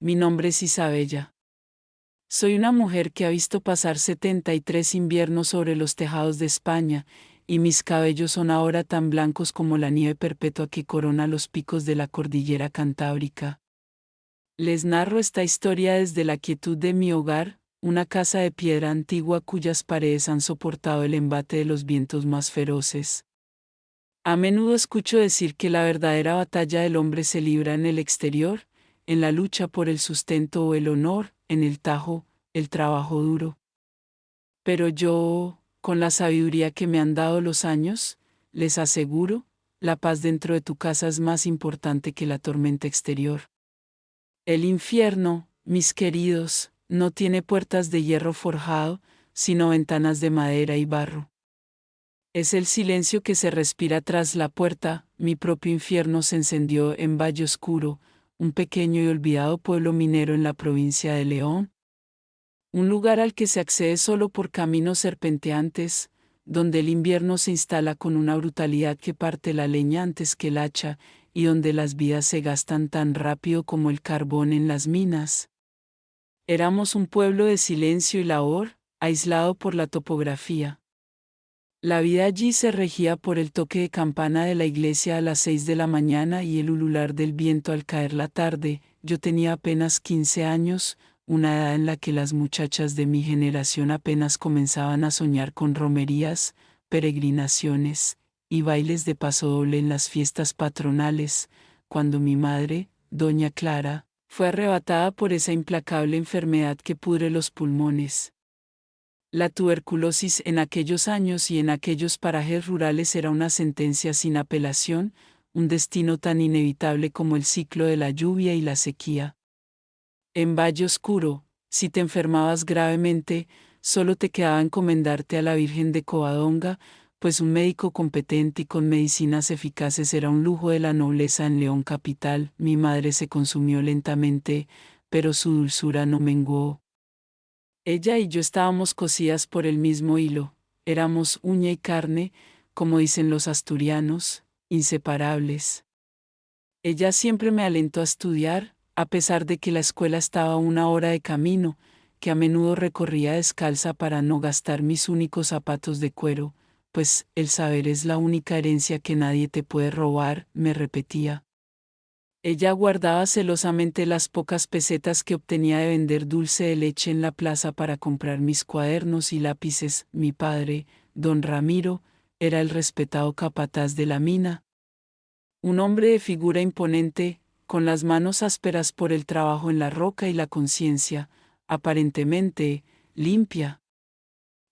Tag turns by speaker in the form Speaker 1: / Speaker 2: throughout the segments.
Speaker 1: Mi nombre es Isabella. Soy una mujer que ha visto pasar 73 inviernos sobre los tejados de España, y mis cabellos son ahora tan blancos como la nieve perpetua que corona los picos de la cordillera Cantábrica. Les narro esta historia desde la quietud de mi hogar, una casa de piedra antigua cuyas paredes han soportado el embate de los vientos más feroces. A menudo escucho decir que la verdadera batalla del hombre se libra en el exterior, en la lucha por el sustento o el honor, en el tajo, el trabajo duro. Pero yo, con la sabiduría que me han dado los años, les aseguro, la paz dentro de tu casa es más importante que la tormenta exterior. El infierno, mis queridos, no tiene puertas de hierro forjado, sino ventanas de madera y barro. Es el silencio que se respira tras la puerta. Mi propio infierno se encendió en Valle Oscuro, un pequeño y olvidado pueblo minero en la provincia de León. Un lugar al que se accede solo por caminos serpenteantes, donde el invierno se instala con una brutalidad que parte la leña antes que el hacha, y donde las vidas se gastan tan rápido como el carbón en las minas. Éramos un pueblo de silencio y labor, aislado por la topografía. La vida allí se regía por el toque de campana de la iglesia a las 6 de la mañana y el ulular del viento al caer la tarde. Yo tenía apenas 15 años, una edad en la que las muchachas de mi generación apenas comenzaban a soñar con romerías, peregrinaciones y bailes de pasodoble en las fiestas patronales, cuando mi madre, doña Clara, fue arrebatada por esa implacable enfermedad que pudre los pulmones. La tuberculosis en aquellos años y en aquellos parajes rurales era una sentencia sin apelación, un destino tan inevitable como el ciclo de la lluvia y la sequía. En Valle Oscuro, si te enfermabas gravemente, solo te quedaba encomendarte a la Virgen de Covadonga, pues un médico competente y con medicinas eficaces era un lujo de la nobleza en León capital. Mi madre se consumió lentamente, pero su dulzura no menguó. Ella y yo estábamos cosidas por el mismo hilo, éramos uña y carne, como dicen los asturianos, inseparables. Ella siempre me alentó a estudiar, a pesar de que la escuela estaba a una hora de camino, que a menudo recorría descalza para no gastar mis únicos zapatos de cuero, pues el saber es la única herencia que nadie te puede robar, me repetía. Ella guardaba celosamente las pocas pesetas que obtenía de vender dulce de leche en la plaza para comprar mis cuadernos y lápices. Mi padre, don Ramiro, era el respetado capataz de la mina. Un hombre de figura imponente, con las manos ásperas por el trabajo en la roca y la conciencia, aparentemente, limpia.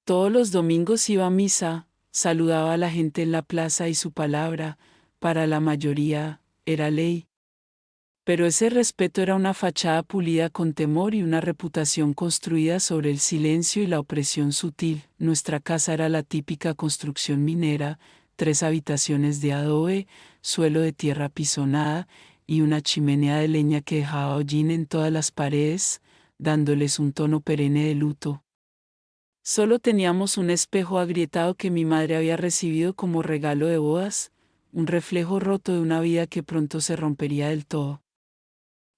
Speaker 1: Todos los domingos iba a misa, saludaba a la gente en la plaza y su palabra, para la mayoría, era ley. Pero ese respeto era una fachada pulida con temor y una reputación construida sobre el silencio y la opresión sutil. Nuestra casa era la típica construcción minera, 3 habitaciones de adobe, suelo de tierra pisonada y una chimenea de leña que dejaba hollín en todas las paredes, dándoles un tono perenne de luto. Solo teníamos un espejo agrietado que mi madre había recibido como regalo de bodas, un reflejo roto de una vida que pronto se rompería del todo.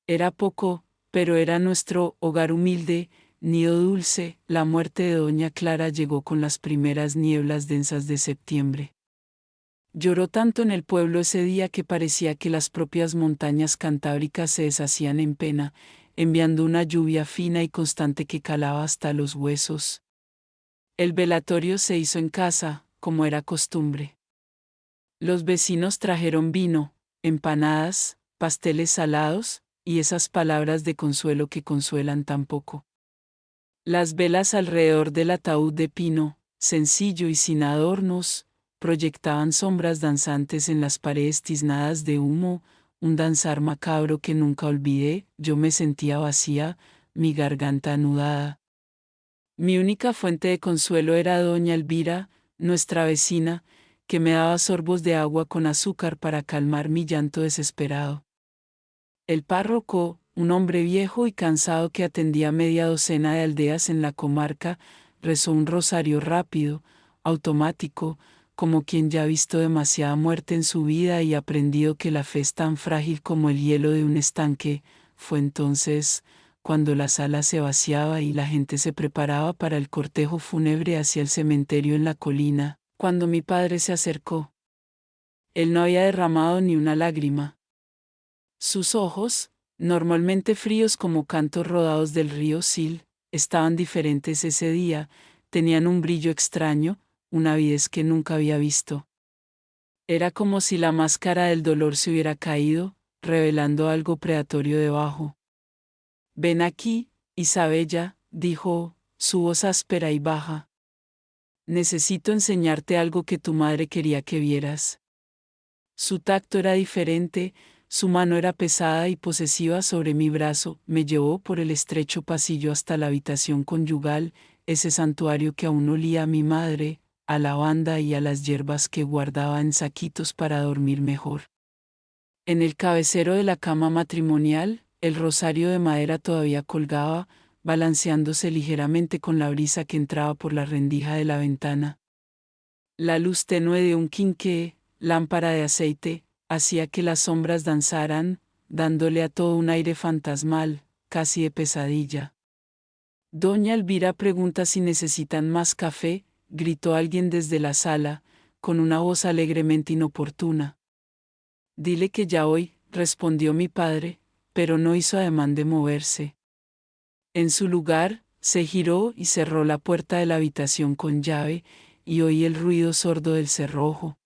Speaker 1: Era poco, pero era nuestro hogar humilde, nido dulce. La muerte de doña Clara llegó con las primeras nieblas densas de septiembre. Lloró tanto en el pueblo ese día que parecía que las propias montañas cantábricas se deshacían en pena, enviando una lluvia fina y constante que calaba hasta los huesos. El velatorio se hizo en casa, como era costumbre. Los vecinos trajeron vino, empanadas, pasteles salados, y esas palabras de consuelo que consuelan tan poco. Las velas alrededor del ataúd de pino, sencillo y sin adornos, proyectaban sombras danzantes en las paredes tiznadas de humo, un danzar macabro que nunca olvidé. Yo me sentía vacía, mi garganta anudada. Mi única fuente de consuelo era doña Elvira, nuestra vecina, que me daba sorbos de agua con azúcar para calmar mi llanto desesperado. El párroco, un hombre viejo y cansado que atendía media docena de aldeas en la comarca, rezó un rosario rápido, automático, como quien ya ha visto demasiada muerte en su vida y aprendido que la fe es tan frágil como el hielo de un estanque, Fue entonces cuando la sala se vaciaba y la gente se preparaba para el cortejo fúnebre hacia el cementerio en la colina, cuando mi padre se acercó. Él no había derramado ni una lágrima. Sus ojos, normalmente fríos como cantos rodados del río Sil, estaban diferentes ese día, tenían un brillo extraño, una avidez que nunca había visto. Era como si la máscara del dolor se hubiera caído, revelando algo predatorio debajo. Ven aquí, Isabella, dijo, su voz áspera y baja. Necesito enseñarte algo que tu madre quería que vieras. Su tacto era diferente, su mano era pesada y posesiva sobre mi brazo, me llevó por el estrecho pasillo hasta la habitación conyugal, ese santuario que aún olía a mi madre, a lavanda y a las hierbas que guardaba en saquitos para dormir mejor. En el cabecero de la cama matrimonial, el rosario de madera todavía colgaba, balanceándose ligeramente con la brisa que entraba por la rendija de la ventana. La luz tenue de un quinqué, lámpara de aceite, hacía que las sombras danzaran, dándole a todo un aire fantasmal, casi de pesadilla. Doña Elvira pregunta si necesitan más café, gritó alguien desde la sala, con una voz alegremente inoportuna. Dile que ya voy, respondió mi padre, pero no hizo ademán de moverse. En su lugar, se giró y cerró la puerta de la habitación con llave, y oí el ruido sordo del cerrojo.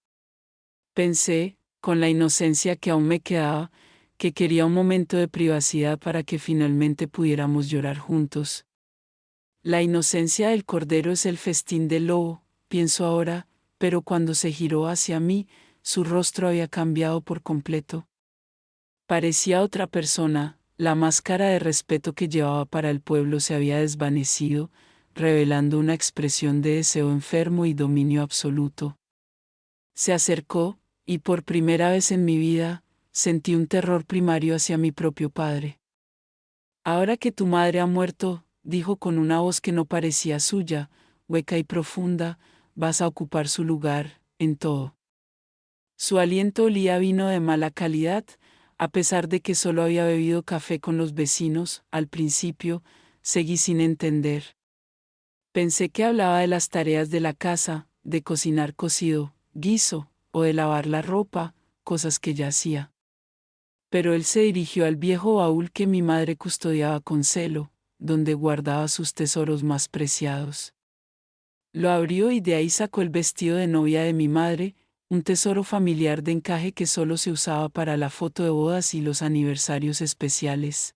Speaker 1: Pensé, con la inocencia que aún me quedaba, que quería un momento de privacidad para que finalmente pudiéramos llorar juntos. La inocencia del cordero es el festín del lobo, pienso ahora, pero cuando se giró hacia mí, su rostro había cambiado por completo. Parecía otra persona, la máscara de respeto que llevaba para el pueblo se había desvanecido, revelando una expresión de deseo enfermo y dominio absoluto. Se acercó, y por primera vez en mi vida, sentí un terror primario hacia mi propio padre. Ahora que tu madre ha muerto, dijo con una voz que no parecía suya, hueca y profunda, vas a ocupar su lugar, en todo. Su aliento olía a vino de mala calidad, a pesar de que solo había bebido café con los vecinos, al principio, seguí sin entender. Pensé que hablaba de las tareas de la casa, de cocinar cocido, guiso, o de lavar la ropa, cosas que ya hacía. Pero él se dirigió al viejo baúl que mi madre custodiaba con celo, donde guardaba sus tesoros más preciados. Lo abrió y de ahí sacó el vestido de novia de mi madre, un tesoro familiar de encaje que solo se usaba para la foto de bodas y los aniversarios especiales.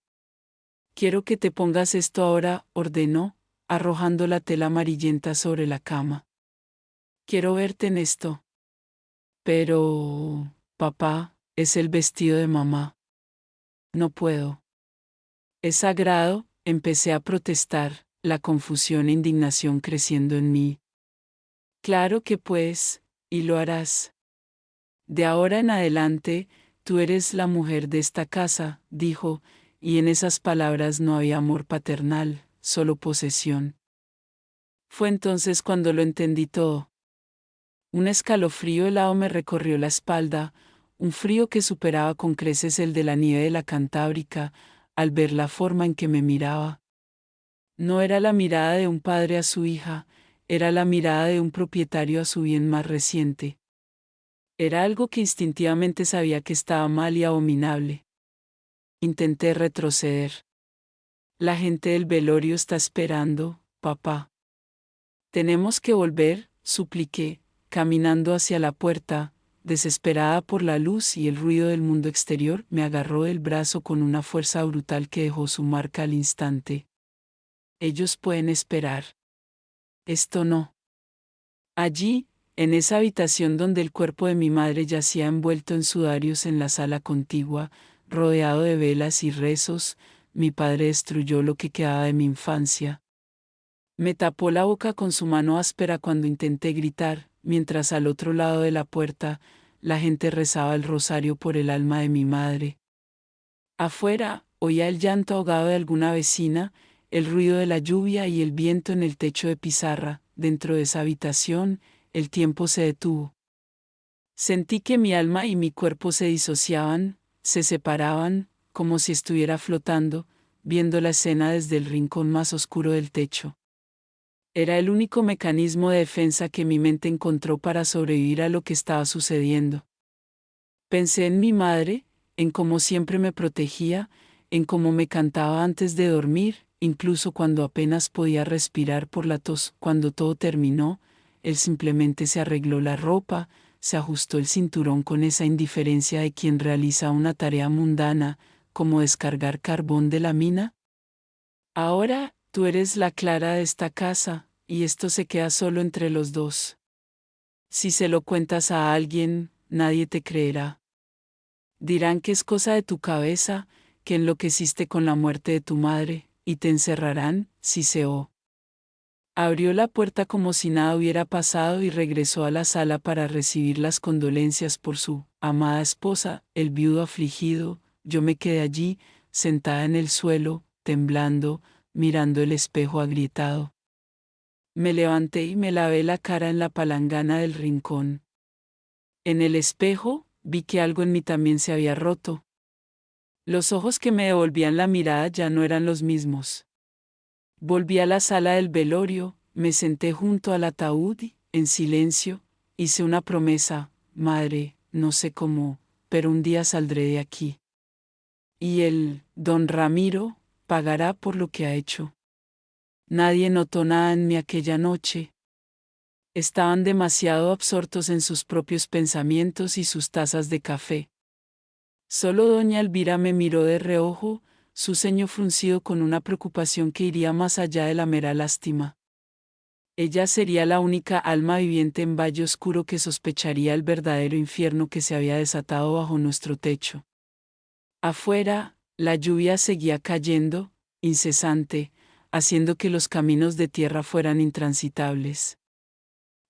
Speaker 1: Quiero que te pongas esto ahora, ordenó, arrojando la tela amarillenta sobre la cama. Quiero verte en esto. Pero, papá, es el vestido de mamá. No puedo. Es sagrado, empecé a protestar, la confusión e indignación creciendo en mí. Claro que pues, y lo harás. De ahora en adelante, tú eres la mujer de esta casa, dijo, y en esas palabras no había amor paternal, solo posesión. Fue entonces cuando lo entendí todo. Un escalofrío helado me recorrió la espalda, un frío que superaba con creces el de la nieve de la Cantábrica, al ver la forma en que me miraba. No era la mirada de un padre a su hija, era la mirada de un propietario a su bien más reciente. Era algo que instintivamente sabía que estaba mal y abominable. Intenté retroceder. La gente del velorio está esperando, papá. Tenemos que volver, supliqué, caminando hacia la puerta, desesperada por la luz y el ruido del mundo exterior, me agarró del brazo con una fuerza brutal que dejó su marca al instante. Ellos pueden esperar. Esto no. Allí, en esa habitación donde el cuerpo de mi madre yacía envuelto en sudarios en la sala contigua, rodeado de velas y rezos, mi padre destruyó lo que quedaba de mi infancia. Me tapó la boca con su mano áspera cuando intenté gritar, mientras al otro lado de la puerta, la gente rezaba el rosario por el alma de mi madre. Afuera, oía el llanto ahogado de alguna vecina, el ruido de la lluvia y el viento en el techo de pizarra. Dentro de esa habitación, el tiempo se detuvo. Sentí que mi alma y mi cuerpo se disociaban, se separaban, como si estuviera flotando, viendo la escena desde el rincón más oscuro del techo. Era el único mecanismo de defensa que mi mente encontró para sobrevivir a lo que estaba sucediendo. Pensé en mi madre, en cómo siempre me protegía, en cómo me cantaba antes de dormir, incluso cuando apenas podía respirar por la tos. Cuando todo terminó, él simplemente se arregló la ropa, se ajustó el cinturón con esa indiferencia de quien realiza una tarea mundana, como descargar carbón de la mina. Ahora, tú eres la Clara de esta casa, y esto se queda solo entre los dos. Si se lo cuentas a alguien, nadie te creerá. Dirán que es cosa de tu cabeza, que enloqueciste con la muerte de tu madre, y te encerrarán, si se o. Abrió la puerta como si nada hubiera pasado y regresó a la sala para recibir las condolencias por su amada esposa, el viudo afligido. Yo me quedé allí, sentada en el suelo, temblando, mirando el espejo agrietado. Me levanté y me lavé la cara en la palangana del rincón. En el espejo, vi que algo en mí también se había roto. Los ojos que me devolvían la mirada ya no eran los mismos. Volví a la sala del velorio, me senté junto al ataúd y, en silencio, hice una promesa: madre, no sé cómo, pero un día saldré de aquí. Y don Ramiro, pagará por lo que ha hecho. Nadie notó nada en mí aquella noche. Estaban demasiado absortos en sus propios pensamientos y sus tazas de café. Solo doña Elvira me miró de reojo, su ceño fruncido con una preocupación que iría más allá de la mera lástima. Ella sería la única alma viviente en Valle Oscuro que sospecharía el verdadero infierno que se había desatado bajo nuestro techo. Afuera, la lluvia seguía cayendo, incesante, haciendo que los caminos de tierra fueran intransitables.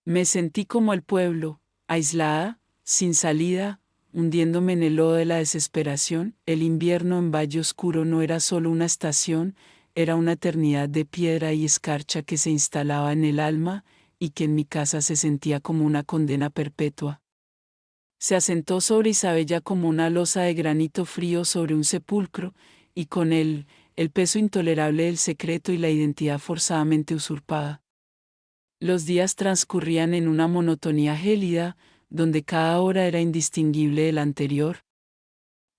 Speaker 1: Me sentí como el pueblo, aislada, sin salida, hundiéndome en el lodo de la desesperación. El invierno en Valle Oscuro no era solo una estación, era una eternidad de piedra y escarcha que se instalaba en el alma, y que en mi casa se sentía como una condena perpetua. Se asentó sobre Isabella como una losa de granito frío sobre un sepulcro, y con él, el peso intolerable del secreto y la identidad forzadamente usurpada. Los días transcurrían en una monotonía gélida, donde cada hora era indistinguible de la anterior.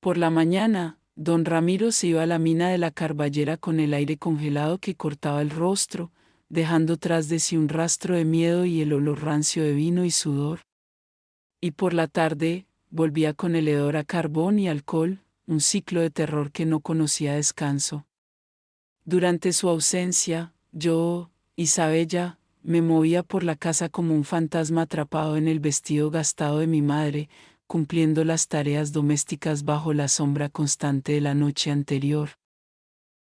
Speaker 1: Por la mañana, don Ramiro se iba a la mina de la Carballera con el aire congelado que cortaba el rostro, dejando tras de sí un rastro de miedo y el olor rancio de vino y sudor. Y por la tarde, volvía con el hedor a carbón y alcohol, un ciclo de terror que no conocía descanso. Durante su ausencia, yo, Isabella, me movía por la casa como un fantasma atrapado en el vestido gastado de mi madre, cumpliendo las tareas domésticas bajo la sombra constante de la noche anterior.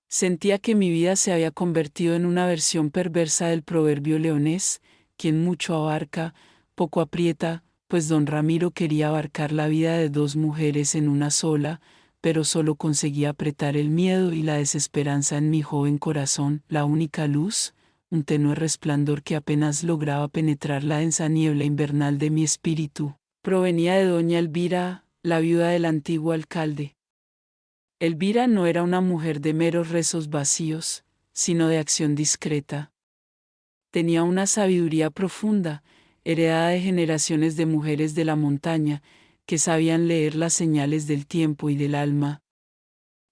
Speaker 1: Sentía que mi vida se había convertido en una versión perversa del proverbio leonés: quien mucho abarca, poco aprieta, pues don Ramiro quería abarcar la vida de dos mujeres en una sola, pero solo conseguía apretar el miedo y la desesperanza en mi joven corazón. La única luz, un tenue resplandor que apenas lograba penetrar la densa niebla invernal de mi espíritu, provenía de doña Elvira, la viuda del antiguo alcalde. Elvira no era una mujer de meros rezos vacíos, sino de acción discreta. Tenía una sabiduría profunda, heredada de generaciones de mujeres de la montaña, que sabían leer las señales del tiempo y del alma.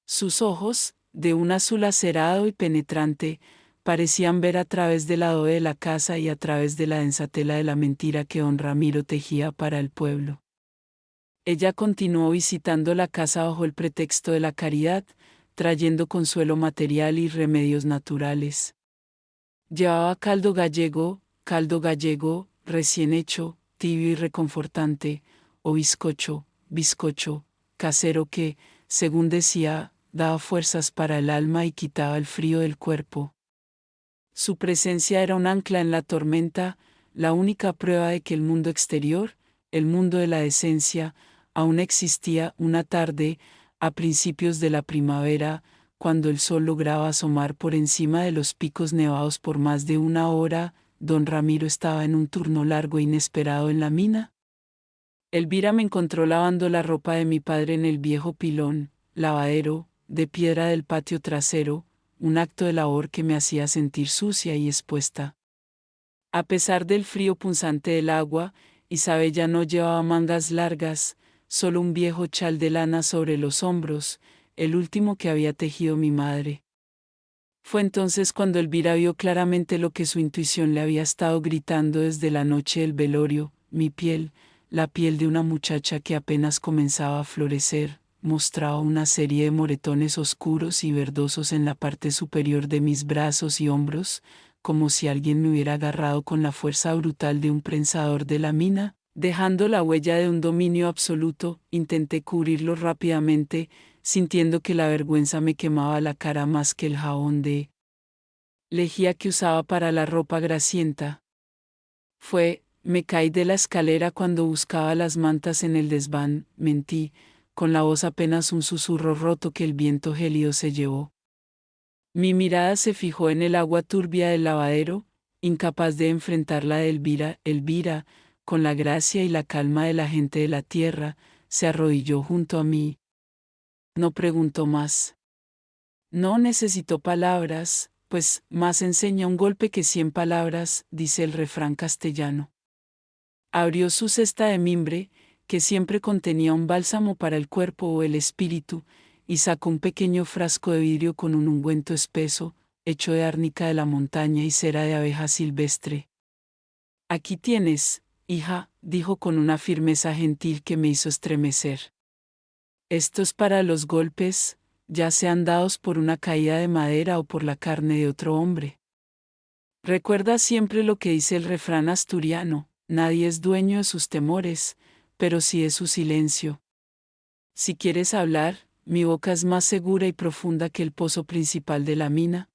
Speaker 1: Sus ojos, de un azul acerado y penetrante, parecían ver a través del lado de la casa y a través de la densa tela de la mentira que don Ramiro tejía para el pueblo. Ella continuó visitando la casa bajo el pretexto de la caridad, trayendo consuelo material y remedios naturales. Llevaba caldo gallego, recién hecho, tibio y reconfortante, o bizcocho, casero que, según decía, daba fuerzas para el alma y quitaba el frío del cuerpo. Su presencia era un ancla en la tormenta, la única prueba de que el mundo exterior, el mundo de la decencia, aún existía. Una tarde, a principios de la primavera, cuando el sol lograba asomar por encima de los picos nevados por más de una hora, don Ramiro estaba en un turno largo e inesperado en la mina. Elvira me encontró lavando la ropa de mi padre en el viejo pilón, lavadero, de piedra del patio trasero, un acto de labor que me hacía sentir sucia y expuesta. A pesar del frío punzante del agua, Isabella no llevaba mangas largas, solo un viejo chal de lana sobre los hombros, el último que había tejido mi madre. Fue entonces cuando Elvira vio claramente lo que su intuición le había estado gritando desde la noche del velorio: mi piel, la piel de una muchacha que apenas comenzaba a florecer, mostraba una serie de moretones oscuros y verdosos en la parte superior de mis brazos y hombros, como si alguien me hubiera agarrado con la fuerza brutal de un prensador de la mina, dejando la huella de un dominio absoluto. Intenté cubrirlo rápidamente, sintiendo que la vergüenza me quemaba la cara más que el jabón de lejía que usaba para la ropa grasienta. Me caí de la escalera cuando buscaba las mantas en el desván, mentí, con la voz apenas un susurro roto que el viento gélido se llevó. Mi mirada se fijó en el agua turbia del lavadero, incapaz de enfrentar la de Elvira. Elvira, con la gracia y la calma de la gente de la tierra, se arrodilló junto a mí. No preguntó más. No necesitó palabras, pues más enseña un golpe que 100 palabras, dice el refrán castellano. Abrió su cesta de mimbre, que siempre contenía un bálsamo para el cuerpo o el espíritu, y sacó un pequeño frasco de vidrio con un ungüento espeso, hecho de árnica de la montaña y cera de abeja silvestre. Aquí tienes, hija, dijo con una firmeza gentil que me hizo estremecer. Esto es para los golpes, ya sean dados por una caída de madera o por la carne de otro hombre. Recuerda siempre lo que dice el refrán asturiano: nadie es dueño de sus temores, pero sí de su silencio. Si quieres hablar, mi boca es más segura y profunda que el pozo principal de la mina.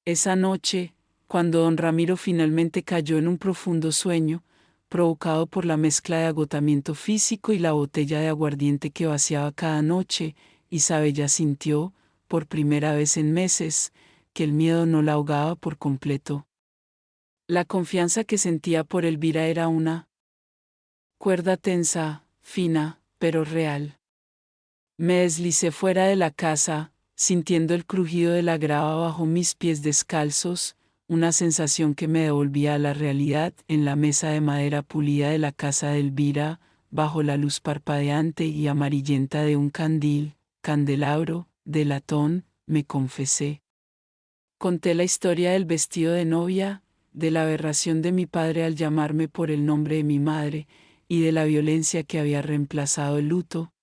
Speaker 1: Esa noche, cuando don Ramiro finalmente cayó en un profundo sueño, provocado por la mezcla de agotamiento físico y la botella de aguardiente que vaciaba cada noche, Isabella sintió, por primera vez en meses, que el miedo no la ahogaba por completo. La confianza que sentía por Elvira era una cuerda tensa, fina, pero real. Me deslicé fuera de la casa, sintiendo el crujido de la grava bajo mis pies descalzos, una sensación que me devolvía a la realidad. En la mesa de madera pulida de la casa de Elvira, bajo la luz parpadeante y amarillenta de un candelabro, de latón, me confesé. Conté la historia del vestido de novia, de la aberración de mi padre al llamarme por el nombre de mi madre, y de la violencia que había reemplazado el luto.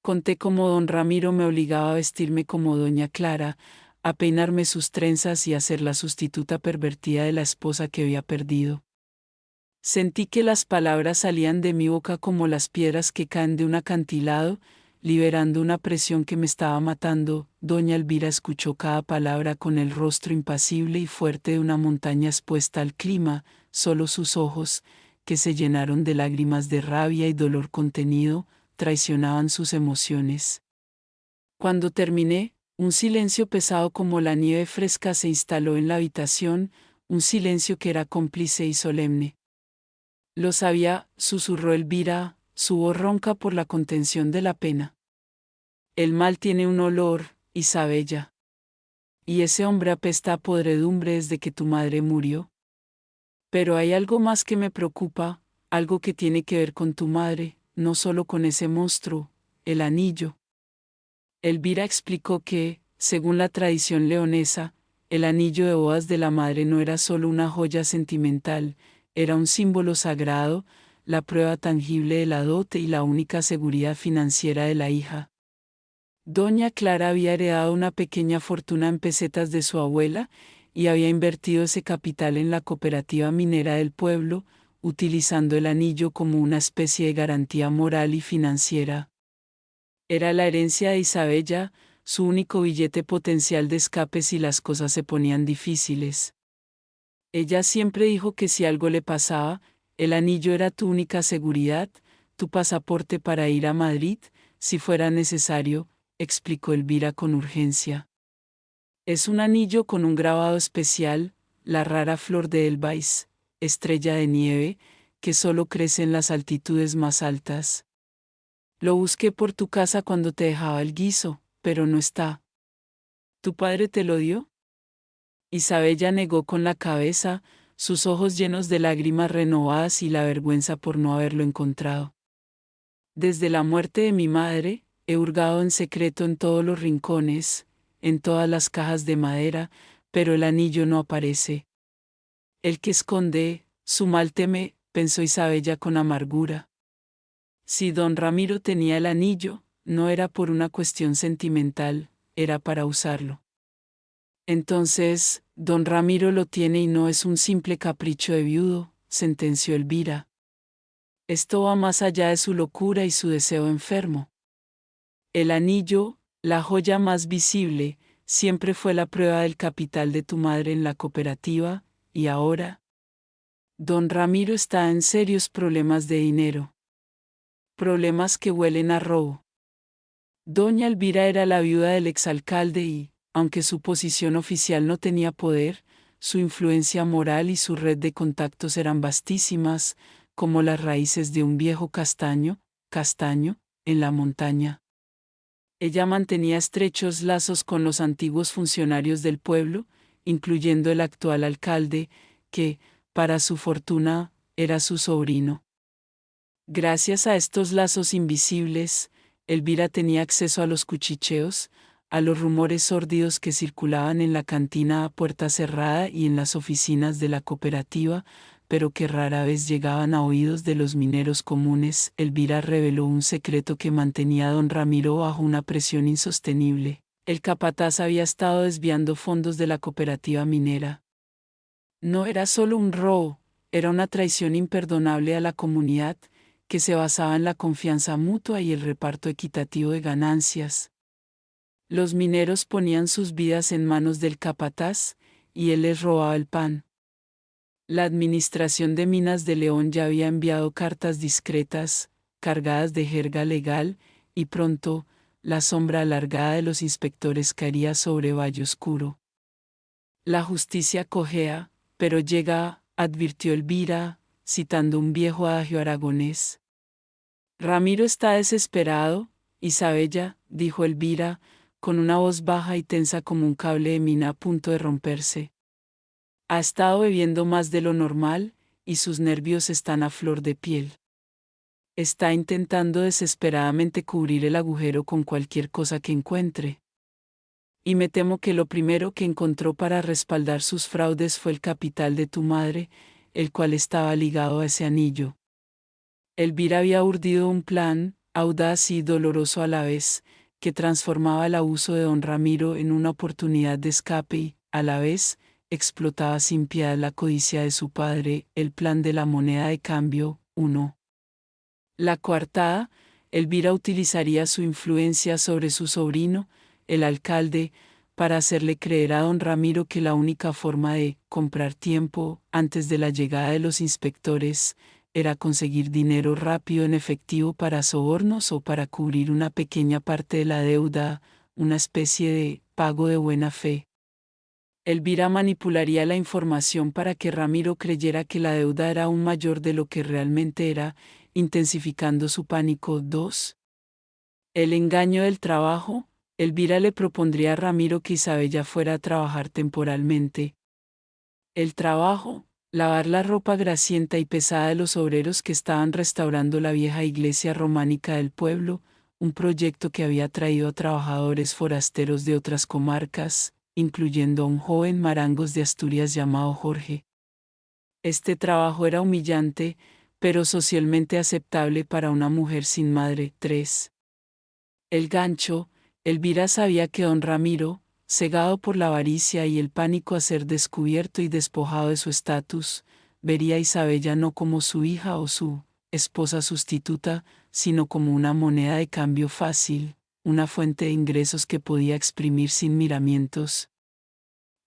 Speaker 1: Conté cómo don Ramiro me obligaba a vestirme como doña Clara, a peinarme sus trenzas y a ser la sustituta pervertida de la esposa que había perdido. Sentí que las palabras salían de mi boca como las piedras que caen de un acantilado, liberando una presión que me estaba matando. Doña Elvira escuchó cada palabra con el rostro impasible y fuerte de una montaña expuesta al clima. Solo sus ojos, que se llenaron de lágrimas de rabia y dolor contenido, traicionaban sus emociones. Cuando terminé, un silencio pesado como la nieve fresca se instaló en la habitación, un silencio que era cómplice y solemne. Lo sabía, susurró Elvira, su voz ronca por la contención de la pena. El mal tiene un olor, Isabella. Y ese hombre apesta a podredumbre desde que tu madre murió. Pero hay algo más que me preocupa, algo que tiene que ver con tu madre, no solo con ese monstruo, el anillo. Elvira explicó que, según la tradición leonesa, el anillo de bodas de la madre no era solo una joya sentimental, era un símbolo sagrado, la prueba tangible de la dote y la única seguridad financiera de la hija. Doña Clara había heredado una pequeña fortuna en pesetas de su abuela y había invertido ese capital en la cooperativa minera del pueblo, utilizando el anillo como una especie de garantía moral y financiera. Era la herencia de Isabella, su único billete potencial de escape si las cosas se ponían difíciles. Ella siempre dijo que si algo le pasaba, el anillo era tu única seguridad, tu pasaporte para ir a Madrid, si fuera necesario, explicó Elvira con urgencia. Es un anillo con un grabado especial, la rara flor de Elbais, estrella de nieve, que solo crece en las altitudes más altas. Lo busqué por tu casa cuando te dejaba el guiso, pero no está. ¿Tu padre te lo dio? Isabella negó con la cabeza, sus ojos llenos de lágrimas renovadas y la vergüenza por no haberlo encontrado. Desde la muerte de mi madre, he hurgado en secreto en todos los rincones, en todas las cajas de madera, pero el anillo no aparece. El que esconde, su mal teme, pensó Isabella con amargura. Si don Ramiro tenía el anillo, no era por una cuestión sentimental, era para usarlo. Entonces, don Ramiro lo tiene y no es un simple capricho de viudo, sentenció Elvira. Esto va más allá de su locura y su deseo enfermo. El anillo, la joya más visible, siempre fue la prueba del capital de tu madre en la cooperativa, y ahora, don Ramiro está en serios problemas de dinero. Problemas que huelen a robo. Doña Elvira era la viuda del exalcalde y, aunque su posición oficial no tenía poder, su influencia moral y su red de contactos eran vastísimas, como las raíces de un viejo castaño, en la montaña. Ella mantenía estrechos lazos con los antiguos funcionarios del pueblo, incluyendo el actual alcalde, que, para su fortuna, era su sobrino. Gracias a estos lazos invisibles, Elvira tenía acceso a los cuchicheos, a los rumores sórdidos que circulaban en la cantina a puerta cerrada y en las oficinas de la cooperativa, pero que rara vez llegaban a oídos de los mineros comunes. Elvira reveló un secreto que mantenía a don Ramiro bajo una presión insostenible. El capataz había estado desviando fondos de la cooperativa minera. No era solo un robo, era una traición imperdonable a la comunidad, que se basaba en la confianza mutua y el reparto equitativo de ganancias. Los mineros ponían sus vidas en manos del capataz, y él les robaba el pan. La Administración de Minas de León ya había enviado cartas discretas, cargadas de jerga legal, y pronto, la sombra alargada de los inspectores caería sobre Valle Oscuro. La justicia cojea, pero llega, advirtió Elvira, citando un viejo adagio aragonés. Ramiro está desesperado, Isabella, dijo Elvira, con una voz baja y tensa como un cable de mina a punto de romperse. Ha estado bebiendo más de lo normal, y sus nervios están a flor de piel. Está intentando desesperadamente cubrir el agujero con cualquier cosa que encuentre. Y me temo que lo primero que encontró para respaldar sus fraudes fue el capital de tu madre, el cual estaba ligado a ese anillo. Elvira había urdido un plan, audaz y doloroso a la vez, que transformaba el abuso de don Ramiro en una oportunidad de escape y, a la vez, explotaba sin piedad la codicia de su padre. El plan de la moneda de cambio, 1. La coartada, Elvira utilizaría su influencia sobre su sobrino, el alcalde, para hacerle creer a don Ramiro que la única forma de comprar tiempo, antes de la llegada de los inspectores, era conseguir dinero rápido en efectivo para sobornos o para cubrir una pequeña parte de la deuda, una especie de pago de buena fe. Elvira manipularía la información para que Ramiro creyera que la deuda era aún mayor de lo que realmente era, intensificando su pánico. 2. El engaño del trabajo. Elvira le propondría a Ramiro que Isabella fuera a trabajar temporalmente. El trabajo, lavar la ropa grasienta y pesada de los obreros que estaban restaurando la vieja iglesia románica del pueblo, un proyecto que había traído a trabajadores forasteros de otras comarcas, incluyendo a un joven marangos de Asturias llamado Jorge. Este trabajo era humillante, pero socialmente aceptable para una mujer sin madre. 3. El gancho. Elvira sabía que don Ramiro, cegado por la avaricia y el pánico a ser descubierto y despojado de su estatus, vería a Isabella no como su hija o su esposa sustituta, sino como una moneda de cambio fácil, una fuente de ingresos que podía exprimir sin miramientos.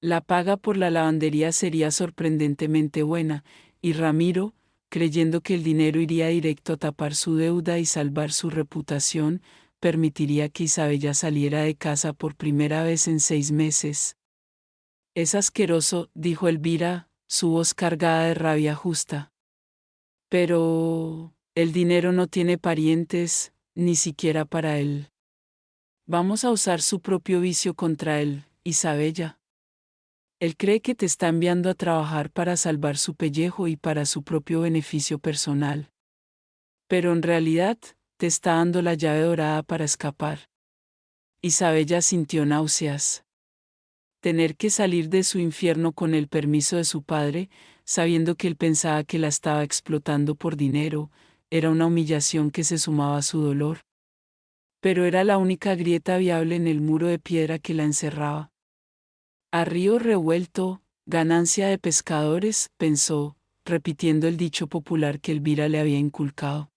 Speaker 1: La paga por la lavandería sería sorprendentemente buena, y Ramiro, creyendo que el dinero iría directo a tapar su deuda y salvar su reputación, permitiría que Isabella saliera de casa por primera vez en 6 meses. Es asqueroso, dijo Elvira, su voz cargada de rabia justa. Pero el dinero no tiene parientes, ni siquiera para él. Vamos a usar su propio vicio contra él, Isabella. Él cree que te está enviando a trabajar para salvar su pellejo y para su propio beneficio personal. Pero en realidad, te está dando la llave dorada para escapar. Isabella sintió náuseas. Tener que salir de su infierno con el permiso de su padre, sabiendo que él pensaba que la estaba explotando por dinero, era una humillación que se sumaba a su dolor. Pero era la única grieta viable en el muro de piedra que la encerraba. A río revuelto, ganancia de pescadores, pensó, repitiendo el dicho popular que Elvira le había inculcado.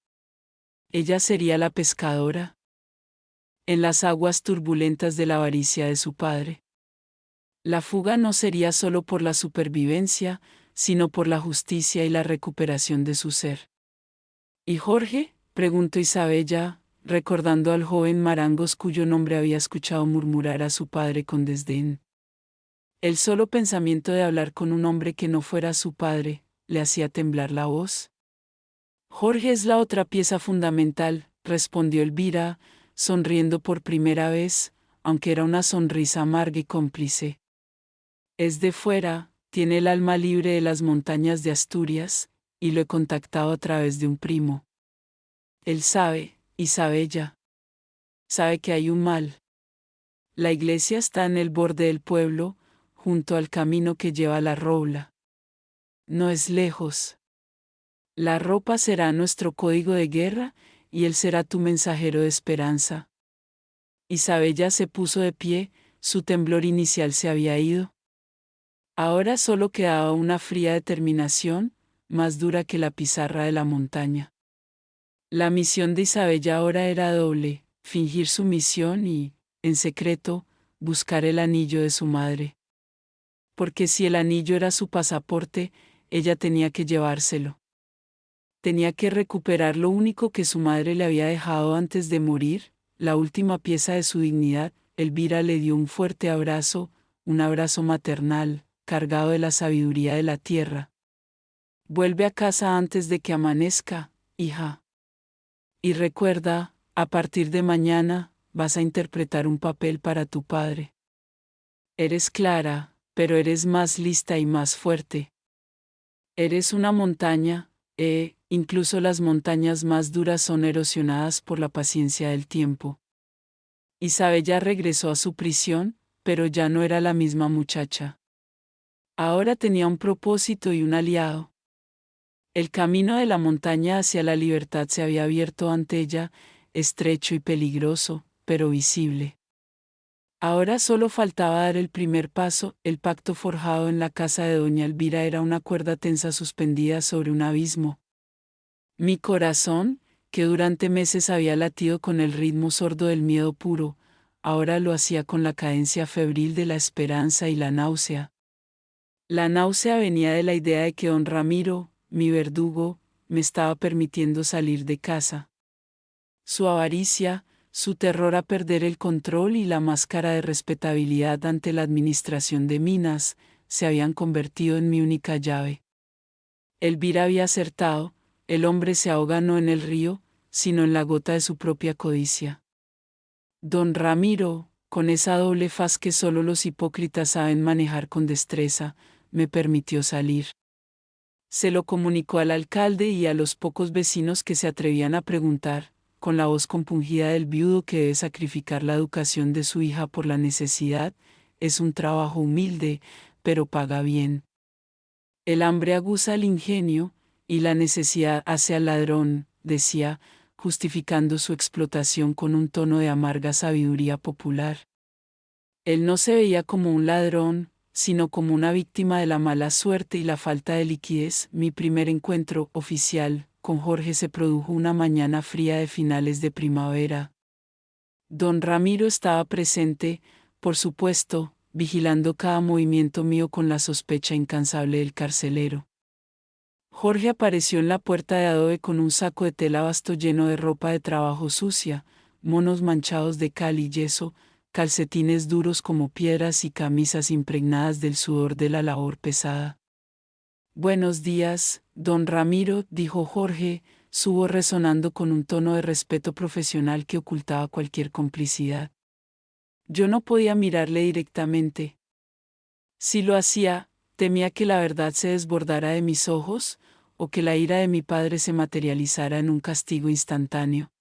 Speaker 1: Ella sería la pescadora. En las aguas turbulentas de la avaricia de su padre. La fuga no sería solo por la supervivencia, sino por la justicia y la recuperación de su ser. ¿Y Jorge?, preguntó Isabella, recordando al joven Marangos cuyo nombre había escuchado murmurar a su padre con desdén. El solo pensamiento de hablar con un hombre que no fuera su padre, le hacía temblar la voz. Jorge es la otra pieza fundamental, respondió Elvira, sonriendo por primera vez, aunque era una sonrisa amarga y cómplice. Es de fuera, tiene el alma libre de las montañas de Asturias, y lo he contactado a través de un primo. Él sabe, Isabella. Sabe que hay un mal. La iglesia está en el borde del pueblo, junto al camino que lleva a la Robla. No es lejos. La ropa será nuestro código de guerra, y él será tu mensajero de esperanza. Isabella se puso de pie, su temblor inicial se había ido. Ahora solo quedaba una fría determinación, más dura que la pizarra de la montaña. La misión de Isabella ahora era doble, fingir su misión y, en secreto, buscar el anillo de su madre. Porque si el anillo era su pasaporte, ella tenía que llevárselo. Tenía que recuperar lo único que su madre le había dejado antes de morir, la última pieza de su dignidad. Elvira le dio un fuerte abrazo, un abrazo maternal, cargado de la sabiduría de la tierra. Vuelve a casa antes de que amanezca, hija. Y recuerda, a partir de mañana, vas a interpretar un papel para tu padre. Eres clara, pero eres más lista y más fuerte. Eres una montaña, incluso las montañas más duras son erosionadas por la paciencia del tiempo. Isabella regresó a su prisión, pero ya no era la misma muchacha. Ahora tenía un propósito y un aliado. El camino de la montaña hacia la libertad se había abierto ante ella, estrecho y peligroso, pero visible. Ahora solo faltaba dar el primer paso. El pacto forjado en la casa de doña Elvira era una cuerda tensa suspendida sobre un abismo. Mi corazón, que durante meses había latido con el ritmo sordo del miedo puro, ahora lo hacía con la cadencia febril de la esperanza y la náusea. La náusea venía de la idea de que don Ramiro, mi verdugo, me estaba permitiendo salir de casa. Su avaricia, su terror a perder el control y la máscara de respetabilidad ante la administración de minas, se habían convertido en mi única llave. Elvira había acertado, el hombre se ahoga no en el río, sino en la gota de su propia codicia. Don Ramiro, con esa doble faz que solo los hipócritas saben manejar con destreza, me permitió salir. Se lo comunicó al alcalde y a los pocos vecinos que se atrevían a preguntar, con la voz compungida del viudo que debe sacrificar la educación de su hija por la necesidad. Es un trabajo humilde, pero paga bien. El hambre aguza el ingenio, y la necesidad hace al ladrón, decía, justificando su explotación con un tono de amarga sabiduría popular. Él no se veía como un ladrón, sino como una víctima de la mala suerte y la falta de liquidez. Mi primer encuentro oficial con Jorge se produjo una mañana fría de finales de primavera. Don Ramiro estaba presente, por supuesto, vigilando cada movimiento mío con la sospecha incansable del carcelero. Jorge apareció en la puerta de adobe con un saco de tela vasto lleno de ropa de trabajo sucia, monos manchados de cal y yeso, calcetines duros como piedras y camisas impregnadas del sudor de la labor pesada. Buenos días, don Ramiro, dijo Jorge, su voz resonando con un tono de respeto profesional que ocultaba cualquier complicidad. Yo no podía mirarle directamente. Si lo hacía, temía que la verdad se desbordara de mis ojos, o que la ira de mi padre se materializara en un castigo instantáneo.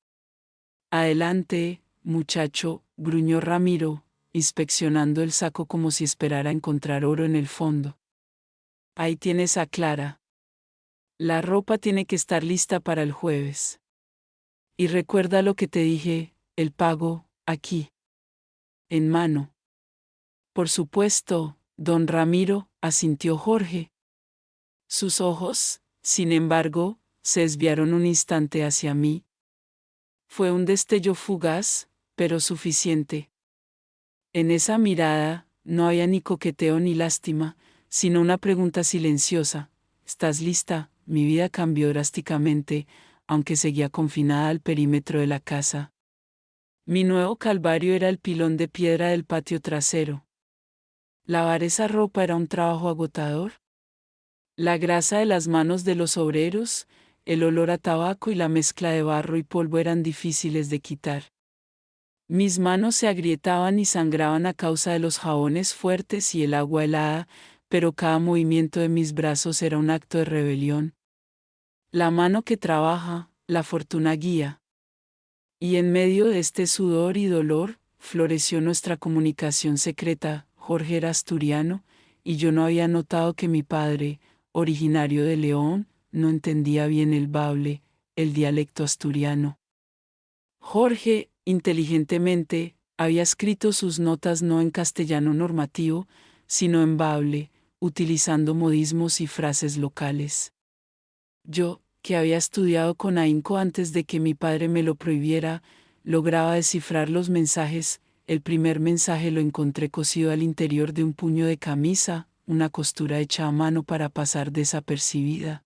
Speaker 1: Adelante, muchacho, gruñó Ramiro, inspeccionando el saco como si esperara encontrar oro en el fondo. Ahí tienes a Clara. La ropa tiene que estar lista para el jueves. Y recuerda lo que te dije, el pago, aquí. En mano. Por supuesto, don Ramiro, asintió Jorge. Sus ojos, sin embargo, se desviaron un instante hacia mí. Fue un destello fugaz, pero suficiente. En esa mirada, no había ni coqueteo ni lástima, sino una pregunta silenciosa. ¿Estás lista? Mi vida cambió drásticamente, aunque seguía confinada al perímetro de la casa. Mi nuevo calvario era el pilón de piedra del patio trasero. ¿Lavar esa ropa era un trabajo agotador? La grasa de las manos de los obreros, el olor a tabaco y la mezcla de barro y polvo eran difíciles de quitar. Mis manos se agrietaban y sangraban a causa de los jabones fuertes y el agua helada, pero cada movimiento de mis brazos era un acto de rebelión. La mano que trabaja, la fortuna guía. Y en medio de este sudor y dolor, floreció nuestra comunicación secreta. Jorge era asturiano, y yo no había notado que mi padre, originario de León, no entendía bien el bable, el dialecto asturiano. Jorge, inteligentemente, había escrito sus notas no en castellano normativo, sino en bable, utilizando modismos y frases locales. Yo, que había estudiado con ahínco antes de que mi padre me lo prohibiera, lograba descifrar los mensajes. El primer mensaje lo encontré cosido al interior de un puño de camisa, una costura hecha a mano para pasar desapercibida.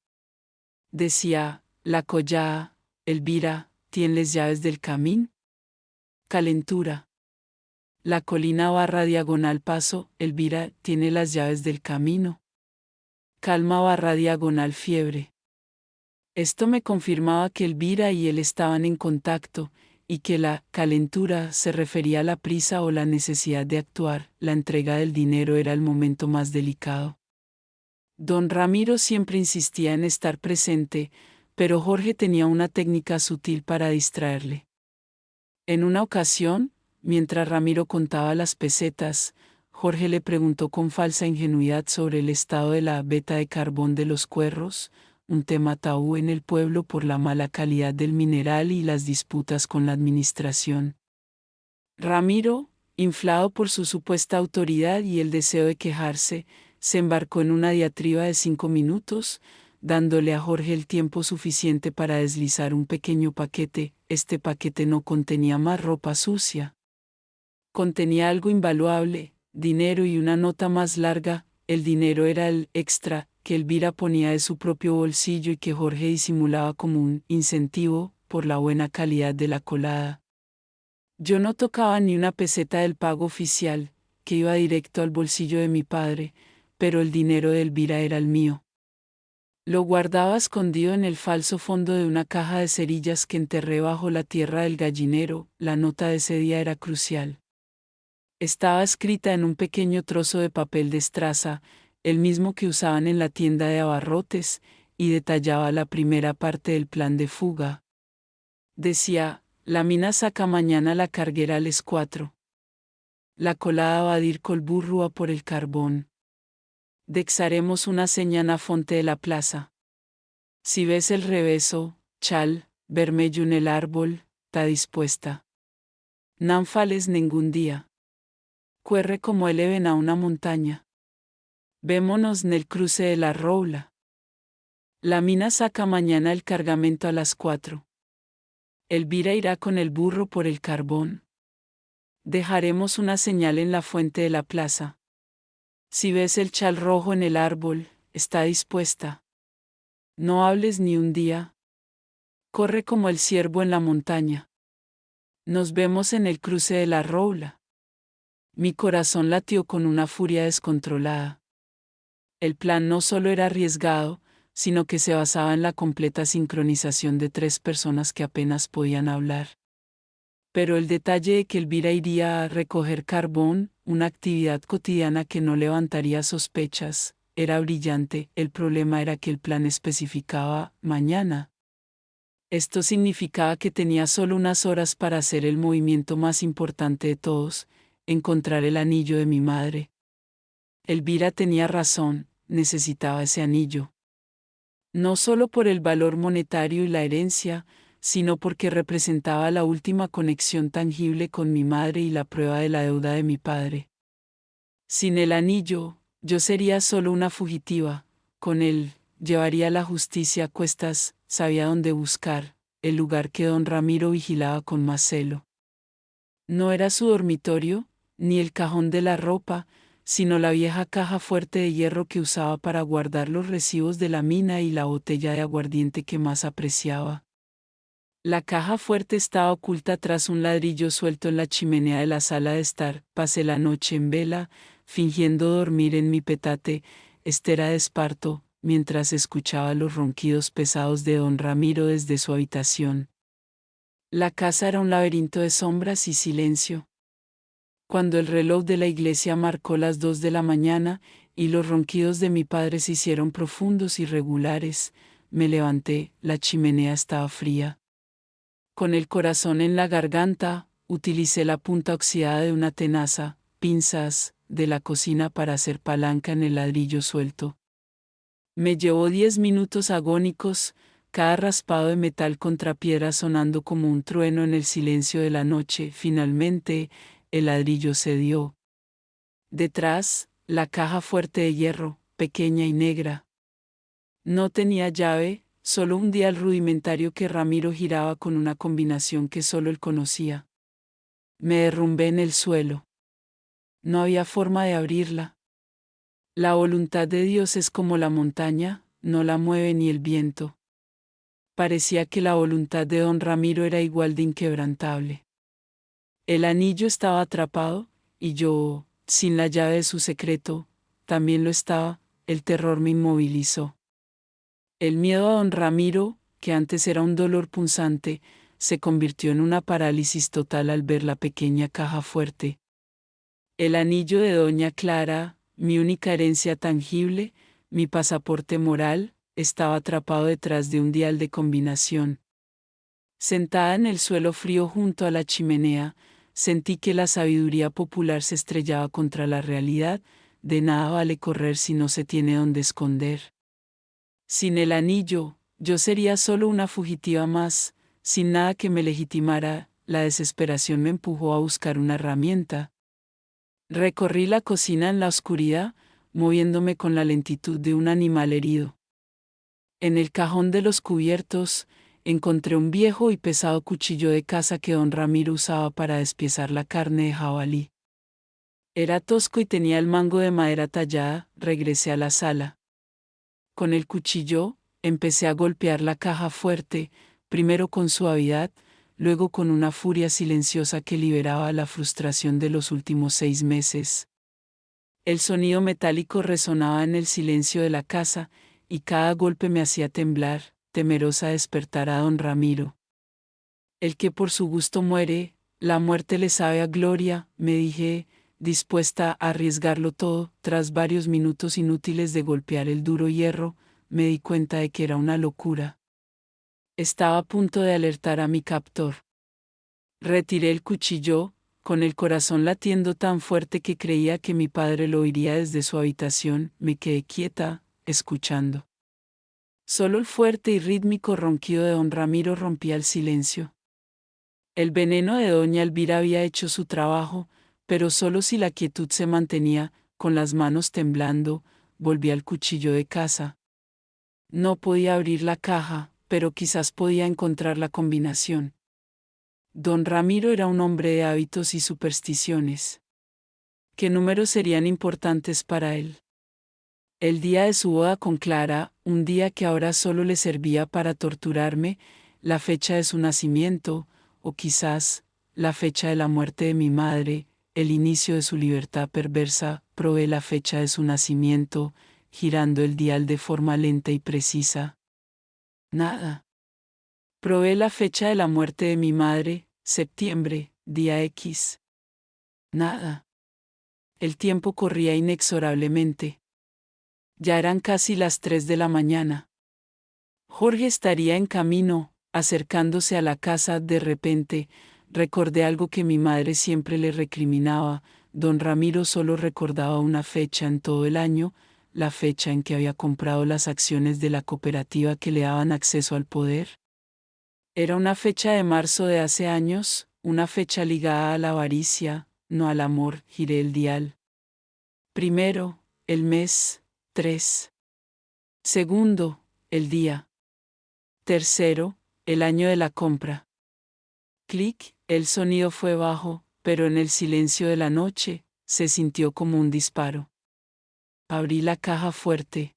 Speaker 1: Decía, la collá, Elvira, ¿tien les llaves del camín? Calentura. La colina barra diagonal paso, Elvira, tiene las llaves del camino. Calma barra diagonal fiebre. Esto me confirmaba que Elvira y él estaban en contacto, y que la calentura se refería a la prisa o la necesidad de actuar. La entrega del dinero era el momento más delicado. Don Ramiro siempre insistía en estar presente, pero Jorge tenía una técnica sutil para distraerle. En una ocasión, mientras Ramiro contaba las pesetas, Jorge le preguntó con falsa ingenuidad sobre el estado de la veta de carbón de los Cuerros, un tema tabú en el pueblo por la mala calidad del mineral y las disputas con la administración. Ramiro, inflado por su supuesta autoridad y el deseo de quejarse, se embarcó en una diatriba de 5 minutos, dándole a Jorge el tiempo suficiente para deslizar un pequeño paquete. Este paquete no contenía más ropa sucia. Contenía algo invaluable, dinero y una nota más larga. El dinero era el extra que Elvira ponía de su propio bolsillo y que Jorge disimulaba como un incentivo por la buena calidad de la colada. Yo no tocaba ni una peseta del pago oficial, que iba directo al bolsillo de mi padre, pero el dinero de Elvira era el mío. Lo guardaba escondido en el falso fondo de una caja de cerillas que enterré bajo la tierra del gallinero. La nota de ese día era crucial. Estaba escrita en un pequeño trozo de papel de estraza, el mismo que usaban en la tienda de abarrotes, y detallaba la primera parte del plan de fuga. Decía, la mina saca mañana la carguera a les 4. La colada va a dir col burro a por el carbón. Dexaremos una señana fonte de la plaza. Si ves el reveso, chal, vermello en el árbol, ta dispuesta. Nan fales ningún día. Cuerre como eleven a una montaña. Vémonos nel cruce de la roula. La mina saca mañana el cargamento a las 4. Elvira irá con el burro por el carbón. Dejaremos una señal en la fuente de la plaza. Si ves el chal rojo en el árbol, está dispuesta. No hables ni un día. Corre como el ciervo en la montaña. Nos vemos en el cruce de la roula. Mi corazón latió con una furia descontrolada. El plan no solo era arriesgado, sino que se basaba en la completa sincronización de tres personas que apenas podían hablar. Pero el detalle de que Elvira iría a recoger carbón, una actividad cotidiana que no levantaría sospechas, era brillante. El problema era que el plan especificaba mañana. Esto significaba que tenía solo unas horas para hacer el movimiento más importante de todos, encontrar el anillo de mi madre. Elvira tenía razón, necesitaba ese anillo. No solo por el valor monetario y la herencia, sino porque representaba la última conexión tangible con mi madre y la prueba de la deuda de mi padre. Sin el anillo, yo sería solo una fugitiva; con él, llevaría la justicia a cuestas, sabía dónde buscar, el lugar que don Ramiro vigilaba con más celo. No era su dormitorio, ni el cajón de la ropa, sino la vieja caja fuerte de hierro que usaba para guardar los recibos de la mina y la botella de aguardiente que más apreciaba. La caja fuerte estaba oculta tras un ladrillo suelto en la chimenea de la sala de estar. Pasé la noche en vela, fingiendo dormir en mi petate, estera de esparto, mientras escuchaba los ronquidos pesados de don Ramiro desde su habitación. La casa era un laberinto de sombras y silencio. Cuando el reloj de la iglesia marcó las 2 de la mañana, y los ronquidos de mi padre se hicieron profundos y regulares, me levanté. La chimenea estaba fría. Con el corazón en la garganta, utilicé la punta oxidada de una tenaza, pinzas, de la cocina para hacer palanca en el ladrillo suelto. Me llevó 10 minutos agónicos, cada raspado de metal contra piedra sonando como un trueno en el silencio de la noche. Finalmente, el ladrillo cedió. Detrás, la caja fuerte de hierro, pequeña y negra. No tenía llave, solo un dial rudimentario que Ramiro giraba con una combinación que solo él conocía. Me derrumbé en el suelo. No había forma de abrirla. La voluntad de Dios es como la montaña, no la mueve ni el viento. Parecía que la voluntad de don Ramiro era igual de inquebrantable. El anillo estaba atrapado, y yo, sin la llave de su secreto, también lo estaba. El terror me inmovilizó. El miedo a don Ramiro, que antes era un dolor punzante, se convirtió en una parálisis total al ver la pequeña caja fuerte. El anillo de doña Clara, mi única herencia tangible, mi pasaporte moral, estaba atrapado detrás de un dial de combinación. Sentada en el suelo frío junto a la chimenea, sentí que la sabiduría popular se estrellaba contra la realidad. De nada vale correr si no se tiene dónde esconder. Sin el anillo, yo sería solo una fugitiva más, sin nada que me legitimara. La desesperación me empujó a buscar una herramienta. Recorrí la cocina en la oscuridad, moviéndome con la lentitud de un animal herido. En el cajón de los cubiertos, encontré un viejo y pesado cuchillo de caza que don Ramiro usaba para despiezar la carne de jabalí. Era tosco y tenía el mango de madera tallada. Regresé a la sala. Con el cuchillo, empecé a golpear la caja fuerte, primero con suavidad, luego con una furia silenciosa que liberaba la frustración de los últimos 6 meses. El sonido metálico resonaba en el silencio de la casa, y cada golpe me hacía temblar, temerosa de despertar a don Ramiro. El que por su gusto muere, la muerte le sabe a gloria, me dije, dispuesta a arriesgarlo todo. Tras varios minutos inútiles de golpear el duro hierro, me di cuenta de que era una locura. Estaba a punto de alertar a mi captor. Retiré el cuchillo, con el corazón latiendo tan fuerte que creía que mi padre lo oiría desde su habitación. Me quedé quieta, escuchando. Solo el fuerte y rítmico ronquido de don Ramiro rompía el silencio. El veneno de doña Elvira había hecho su trabajo, pero solo si la quietud se mantenía. Con las manos temblando, volví al cuchillo de caza. No podía abrir la caja, pero quizás podía encontrar la combinación. Don Ramiro era un hombre de hábitos y supersticiones. ¿Qué números serían importantes para él? El día de su boda con Clara, un día que ahora solo le servía para torturarme, la fecha de su nacimiento, o quizás, la fecha de la muerte de mi madre, el inicio de su libertad perversa. Probé la fecha de su nacimiento, girando el dial de forma lenta y precisa. Nada. Probé la fecha de la muerte de mi madre, septiembre, día X. Nada. El tiempo corría inexorablemente. Ya eran casi las 3 de la mañana. Jorge estaría en camino, acercándose a la casa. De repente, recordé algo que mi madre siempre le recriminaba. Don Ramiro solo recordaba una fecha en todo el año, la fecha en que había comprado las acciones de la cooperativa que le daban acceso al poder. Era una fecha de marzo de hace años, una fecha ligada a la avaricia, no al amor. Giré el dial. Primero, el mes, 3. Segundo, el día. Tercero, el año de la compra. Clic, el sonido fue bajo, pero en el silencio de la noche, se sintió como un disparo. Abrí la caja fuerte.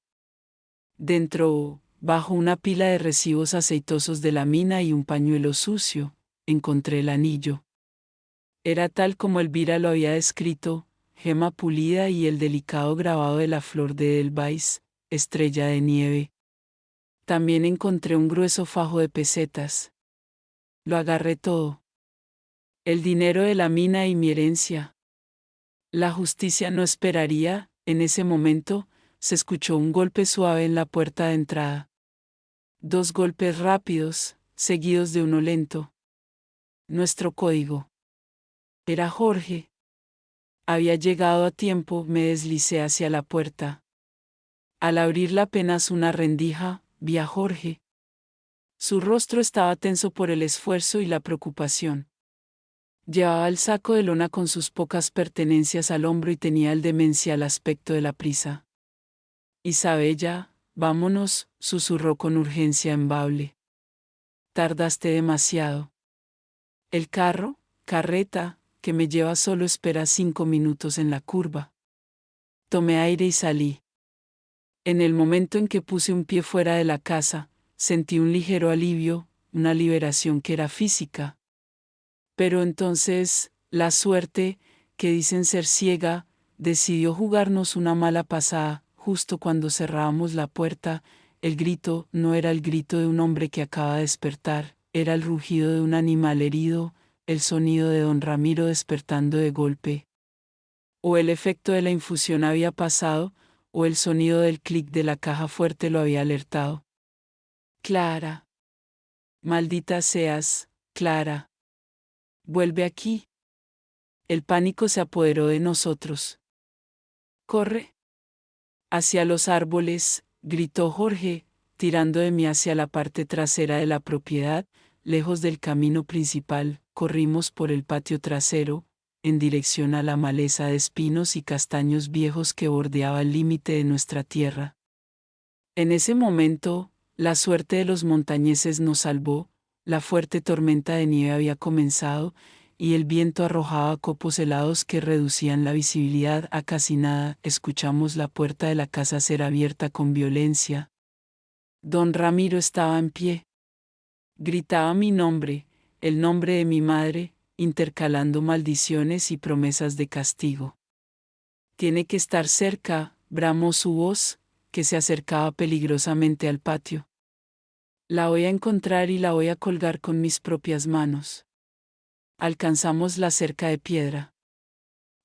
Speaker 1: Dentro, bajo una pila de recibos aceitosos de la mina y un pañuelo sucio, encontré el anillo. Era tal como Elvira lo había descrito, gema pulida y el delicado grabado de la flor de Edelweiss, estrella de nieve. También encontré un grueso fajo de pesetas. Lo agarré todo. El dinero de la mina y mi herencia. La justicia no esperaría. En ese momento, se escuchó un golpe suave en la puerta de entrada. 2 golpes rápidos, seguidos de uno lento. Nuestro código. Era Jorge. Había llegado a tiempo. Me deslicé hacia la puerta. Al abrirla apenas una rendija, vi a Jorge. Su rostro estaba tenso por el esfuerzo y la preocupación. Llevaba el saco de lona con sus pocas pertenencias al hombro y tenía el demencial aspecto de la prisa. Isabella, vámonos, susurró con urgencia en Bable. Tardaste demasiado. El carro, carreta, que me lleva solo espera 5 minutos en la curva. Tomé aire y salí. En el momento en que puse un pie fuera de la casa, sentí un ligero alivio, una liberación que era física. Pero entonces, la suerte, que dicen ser ciega, decidió jugarnos una mala pasada. Justo cuando cerrábamos la puerta, el grito no era el grito de un hombre que acaba de despertar, era el rugido de un animal herido, el sonido de don Ramiro despertando de golpe. O el efecto de la infusión había pasado, o el sonido del clic de la caja fuerte lo había alertado. Clara. Maldita seas, Clara. Vuelve aquí. El pánico se apoderó de nosotros. Corre. Hacia los árboles, gritó Jorge, tirando de mí hacia la parte trasera de la propiedad, lejos del camino principal. Corrimos por el patio trasero, en dirección a la maleza de espinos y castaños viejos que bordeaba el límite de nuestra tierra. En ese momento, la suerte de los montañeses nos salvó, la fuerte tormenta de nieve había comenzado, y el viento arrojaba copos helados que reducían la visibilidad a casi nada. Escuchamos la puerta de la casa ser abierta con violencia. Don Ramiro estaba en pie. Gritaba mi nombre, el nombre de mi madre, intercalando maldiciones y promesas de castigo. Tiene que estar cerca, bramó su voz, que se acercaba peligrosamente al patio. La voy a encontrar y la voy a colgar con mis propias manos. Alcanzamos la cerca de piedra.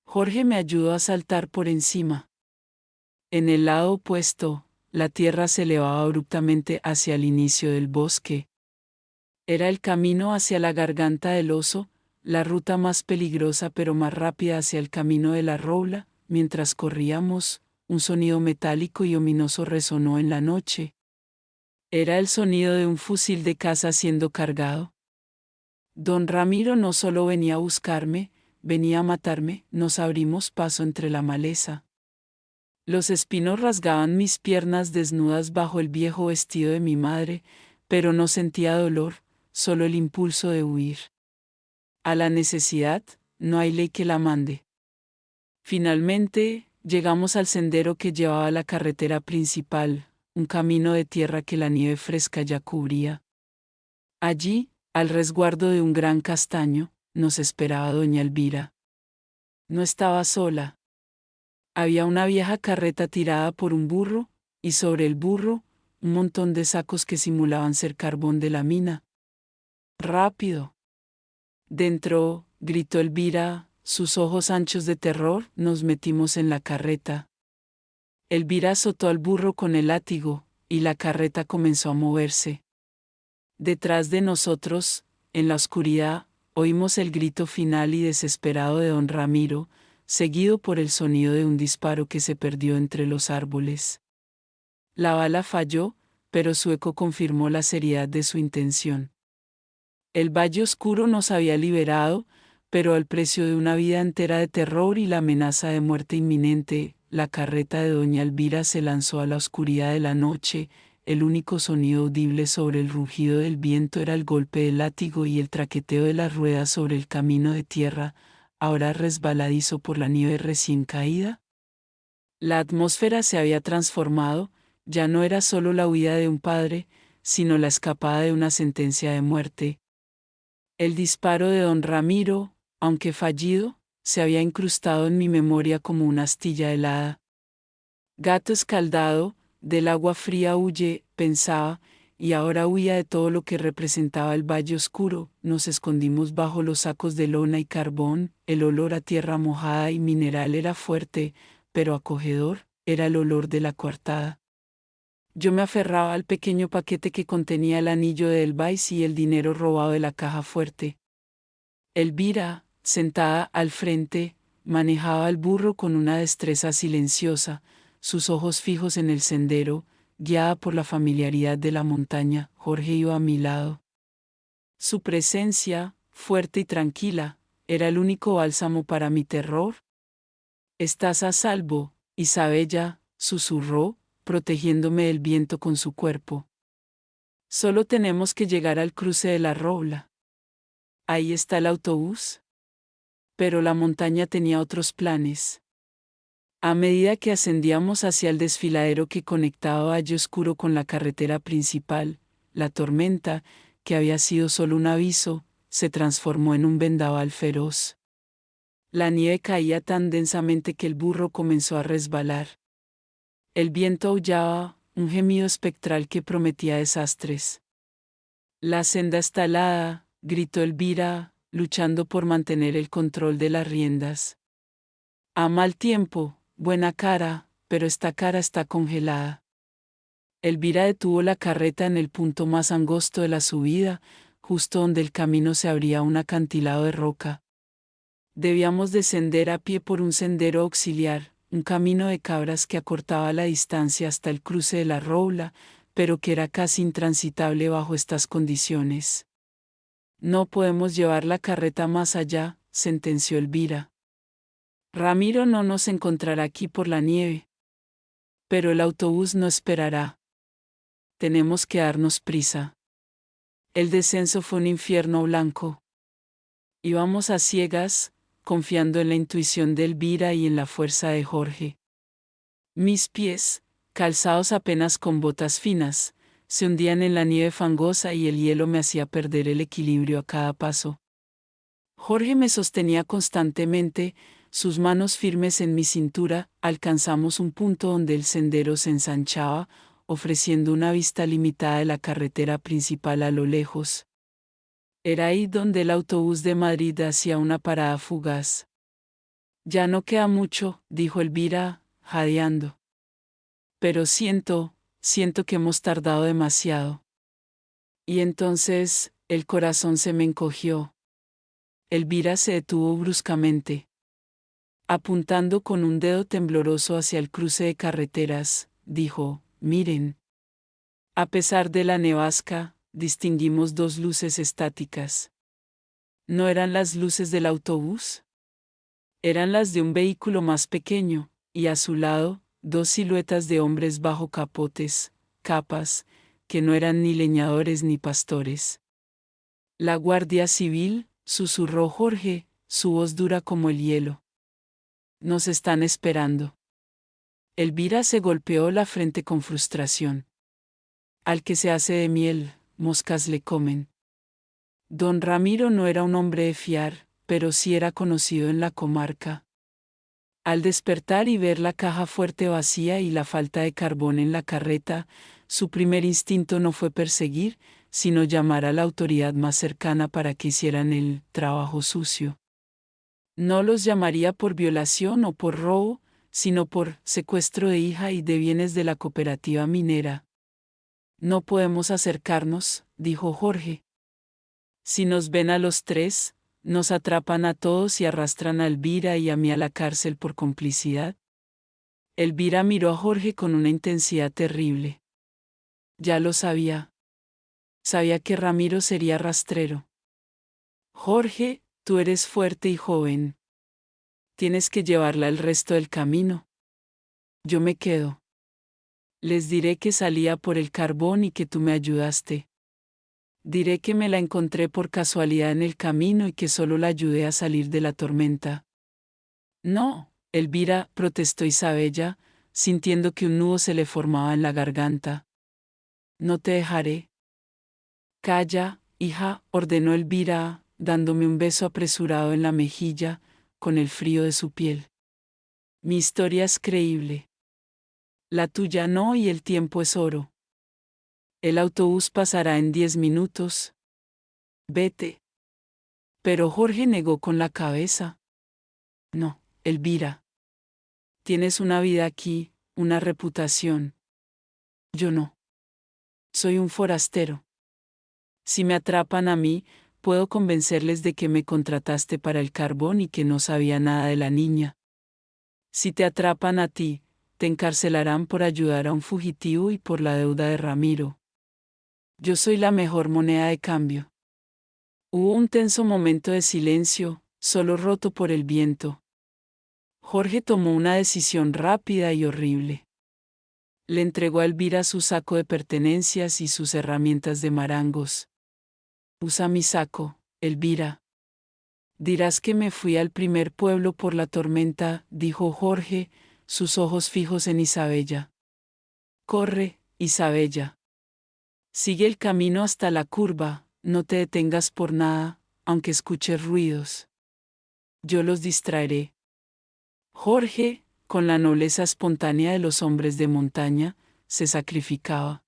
Speaker 1: Jorge me ayudó a saltar por encima. En el lado opuesto, la tierra se elevaba abruptamente hacia el inicio del bosque. Era el camino hacia la garganta del oso, la ruta más peligrosa pero más rápida hacia el camino de la roula. Mientras corríamos, un sonido metálico y ominoso resonó en la noche. Era el sonido de un fusil de caza siendo cargado. Don Ramiro no solo venía a buscarme, venía a matarme. Nos abrimos paso entre la maleza. Los espinos rasgaban mis piernas desnudas bajo el viejo vestido de mi madre, pero no sentía dolor, solo el impulso de huir. A la necesidad, no hay ley que la mande. Finalmente, llegamos al sendero que llevaba a la carretera principal, un camino de tierra que la nieve fresca ya cubría. Allí, al resguardo de un gran castaño, nos esperaba doña Elvira. No estaba sola. Había una vieja carreta tirada por un burro, y sobre el burro, un montón de sacos que simulaban ser carbón de la mina. ¡Rápido! Dentro, gritó Elvira, sus ojos anchos de terror. Nos metimos en la carreta. Elvira azotó al burro con el látigo, y la carreta comenzó a moverse. Detrás de nosotros, en la oscuridad, oímos el grito final y desesperado de don Ramiro, seguido por el sonido de un disparo que se perdió entre los árboles. La bala falló, pero su eco confirmó la seriedad de su intención. El Valle Oscuro nos había liberado, pero al precio de una vida entera de terror y la amenaza de muerte inminente. La carreta de doña Elvira se lanzó a la oscuridad de la noche. El único sonido audible sobre el rugido del viento era el golpe del látigo y el traqueteo de las ruedas sobre el camino de tierra, ahora resbaladizo por la nieve recién caída. La atmósfera se había transformado, ya no era solo la huida de un padre, sino la escapada de una sentencia de muerte. El disparo de don Ramiro, aunque fallido, se había incrustado en mi memoria como una astilla helada. Gato escaldado, del agua fría huye, pensaba, y ahora huía de todo lo que representaba el Valle Oscuro. Nos escondimos bajo los sacos de lona y carbón. El olor a tierra mojada y mineral era fuerte, pero acogedor, era el olor de la coartada. Yo me aferraba al pequeño paquete que contenía el anillo de Elvais y el dinero robado de la caja fuerte. Elvira, sentada al frente, manejaba el burro con una destreza silenciosa, sus ojos fijos en el sendero, guiada por la familiaridad de la montaña. Jorge iba a mi lado. Su presencia, fuerte y tranquila, era el único bálsamo para mi terror. «Estás a salvo, Isabella», susurró, protegiéndome del viento con su cuerpo. «Solo tenemos que llegar al cruce de la Robla. Ahí está el autobús». Pero la montaña tenía otros planes. A medida que ascendíamos hacia el desfiladero que conectaba Valle Oscuro con la carretera principal, la tormenta, que había sido solo un aviso, se transformó en un vendaval feroz. La nieve caía tan densamente que el burro comenzó a resbalar. El viento aullaba, un gemido espectral que prometía desastres. «La senda está helada», gritó Elvira, luchando por mantener el control de las riendas. «A mal tiempo, buena cara, pero esta cara está congelada». Elvira detuvo la carreta en el punto más angosto de la subida, justo donde el camino se abría a un acantilado de roca. Debíamos descender a pie por un sendero auxiliar, un camino de cabras que acortaba la distancia hasta el cruce de la Robla, pero que era casi intransitable bajo estas condiciones. «No podemos llevar la carreta más allá», sentenció Elvira. «Ramiro no nos encontrará aquí por la nieve. Pero el autobús no esperará. Tenemos que darnos prisa». El descenso fue un infierno blanco. Íbamos a ciegas, confiando en la intuición de Elvira y en la fuerza de Jorge. Mis pies, calzados apenas con botas finas, se hundían en la nieve fangosa y el hielo me hacía perder el equilibrio a cada paso. Jorge me sostenía constantemente, sus manos firmes en mi cintura. Alcanzamos un punto donde el sendero se ensanchaba, ofreciendo una vista limitada de la carretera principal a lo lejos. Era ahí donde el autobús de Madrid hacía una parada fugaz. «Ya no queda mucho», dijo Elvira, jadeando. «Pero siento que hemos tardado demasiado». Y entonces, el corazón se me encogió. Elvira se detuvo bruscamente. Apuntando con un dedo tembloroso hacia el cruce de carreteras, dijo: «Miren». A pesar de la nevasca, distinguimos dos luces estáticas. ¿No eran las luces del autobús? Eran las de un vehículo más pequeño, y a su lado, dos siluetas de hombres bajo capotes, capas, que no eran ni leñadores ni pastores. «La Guardia Civil», susurró Jorge, su voz dura como el hielo. «Nos están esperando». Elvira se golpeó la frente con frustración. «Al que se hace de miel, moscas le comen». Don Ramiro no era un hombre de fiar, pero sí era conocido en la comarca. Al despertar y ver la caja fuerte vacía y la falta de carbón en la carreta, su primer instinto no fue perseguir, sino llamar a la autoridad más cercana para que hicieran el trabajo sucio. No los llamaría por violación o por robo, sino por secuestro de hija y de bienes de la cooperativa minera. No podemos acercarnos, dijo Jorge. Si nos ven a los tres, nos atrapan a todos y arrastran a Elvira y a mí a la cárcel por complicidad. Elvira miró a Jorge con una intensidad terrible. Ya lo sabía. Sabía que Ramiro sería rastrero. Jorge, tú eres fuerte y joven. Tienes que llevarla el resto del camino. Yo me quedo. Les diré que salía por el carbón y que tú me ayudaste. Diré que me la encontré por casualidad en el camino y que solo la ayudé a salir de la tormenta. No, Elvira, protestó Isabella, sintiendo que un nudo se le formaba en la garganta. No te dejaré. Calla, hija, ordenó Elvira, dándome un beso apresurado en la mejilla, con el frío de su piel. Mi historia es creíble. La tuya no, y el tiempo es oro. El autobús pasará en 10 minutos. Vete. Pero Jorge negó con la cabeza. No, Elvira. Tienes una vida aquí, una reputación. Yo no. Soy un forastero. Si me atrapan a mí, puedo convencerles de que me contrataste para el carbón y que no sabía nada de la niña. Si te atrapan a ti, te encarcelarán por ayudar a un fugitivo y por la deuda de Ramiro. Yo soy la mejor moneda de cambio. Hubo un tenso momento de silencio, solo roto por el viento. Jorge tomó una decisión rápida y horrible. Le entregó a Elvira su saco de pertenencias y sus herramientas de marangos. Usa mi saco, Elvira. Dirás que me fui al primer pueblo por la tormenta, dijo Jorge, sus ojos fijos en Isabella. Corre, Isabella. Sigue el camino hasta la curva, no te detengas por nada, aunque escuches ruidos. Yo los distraeré. Jorge, con la nobleza espontánea de los hombres de montaña, se sacrificaba.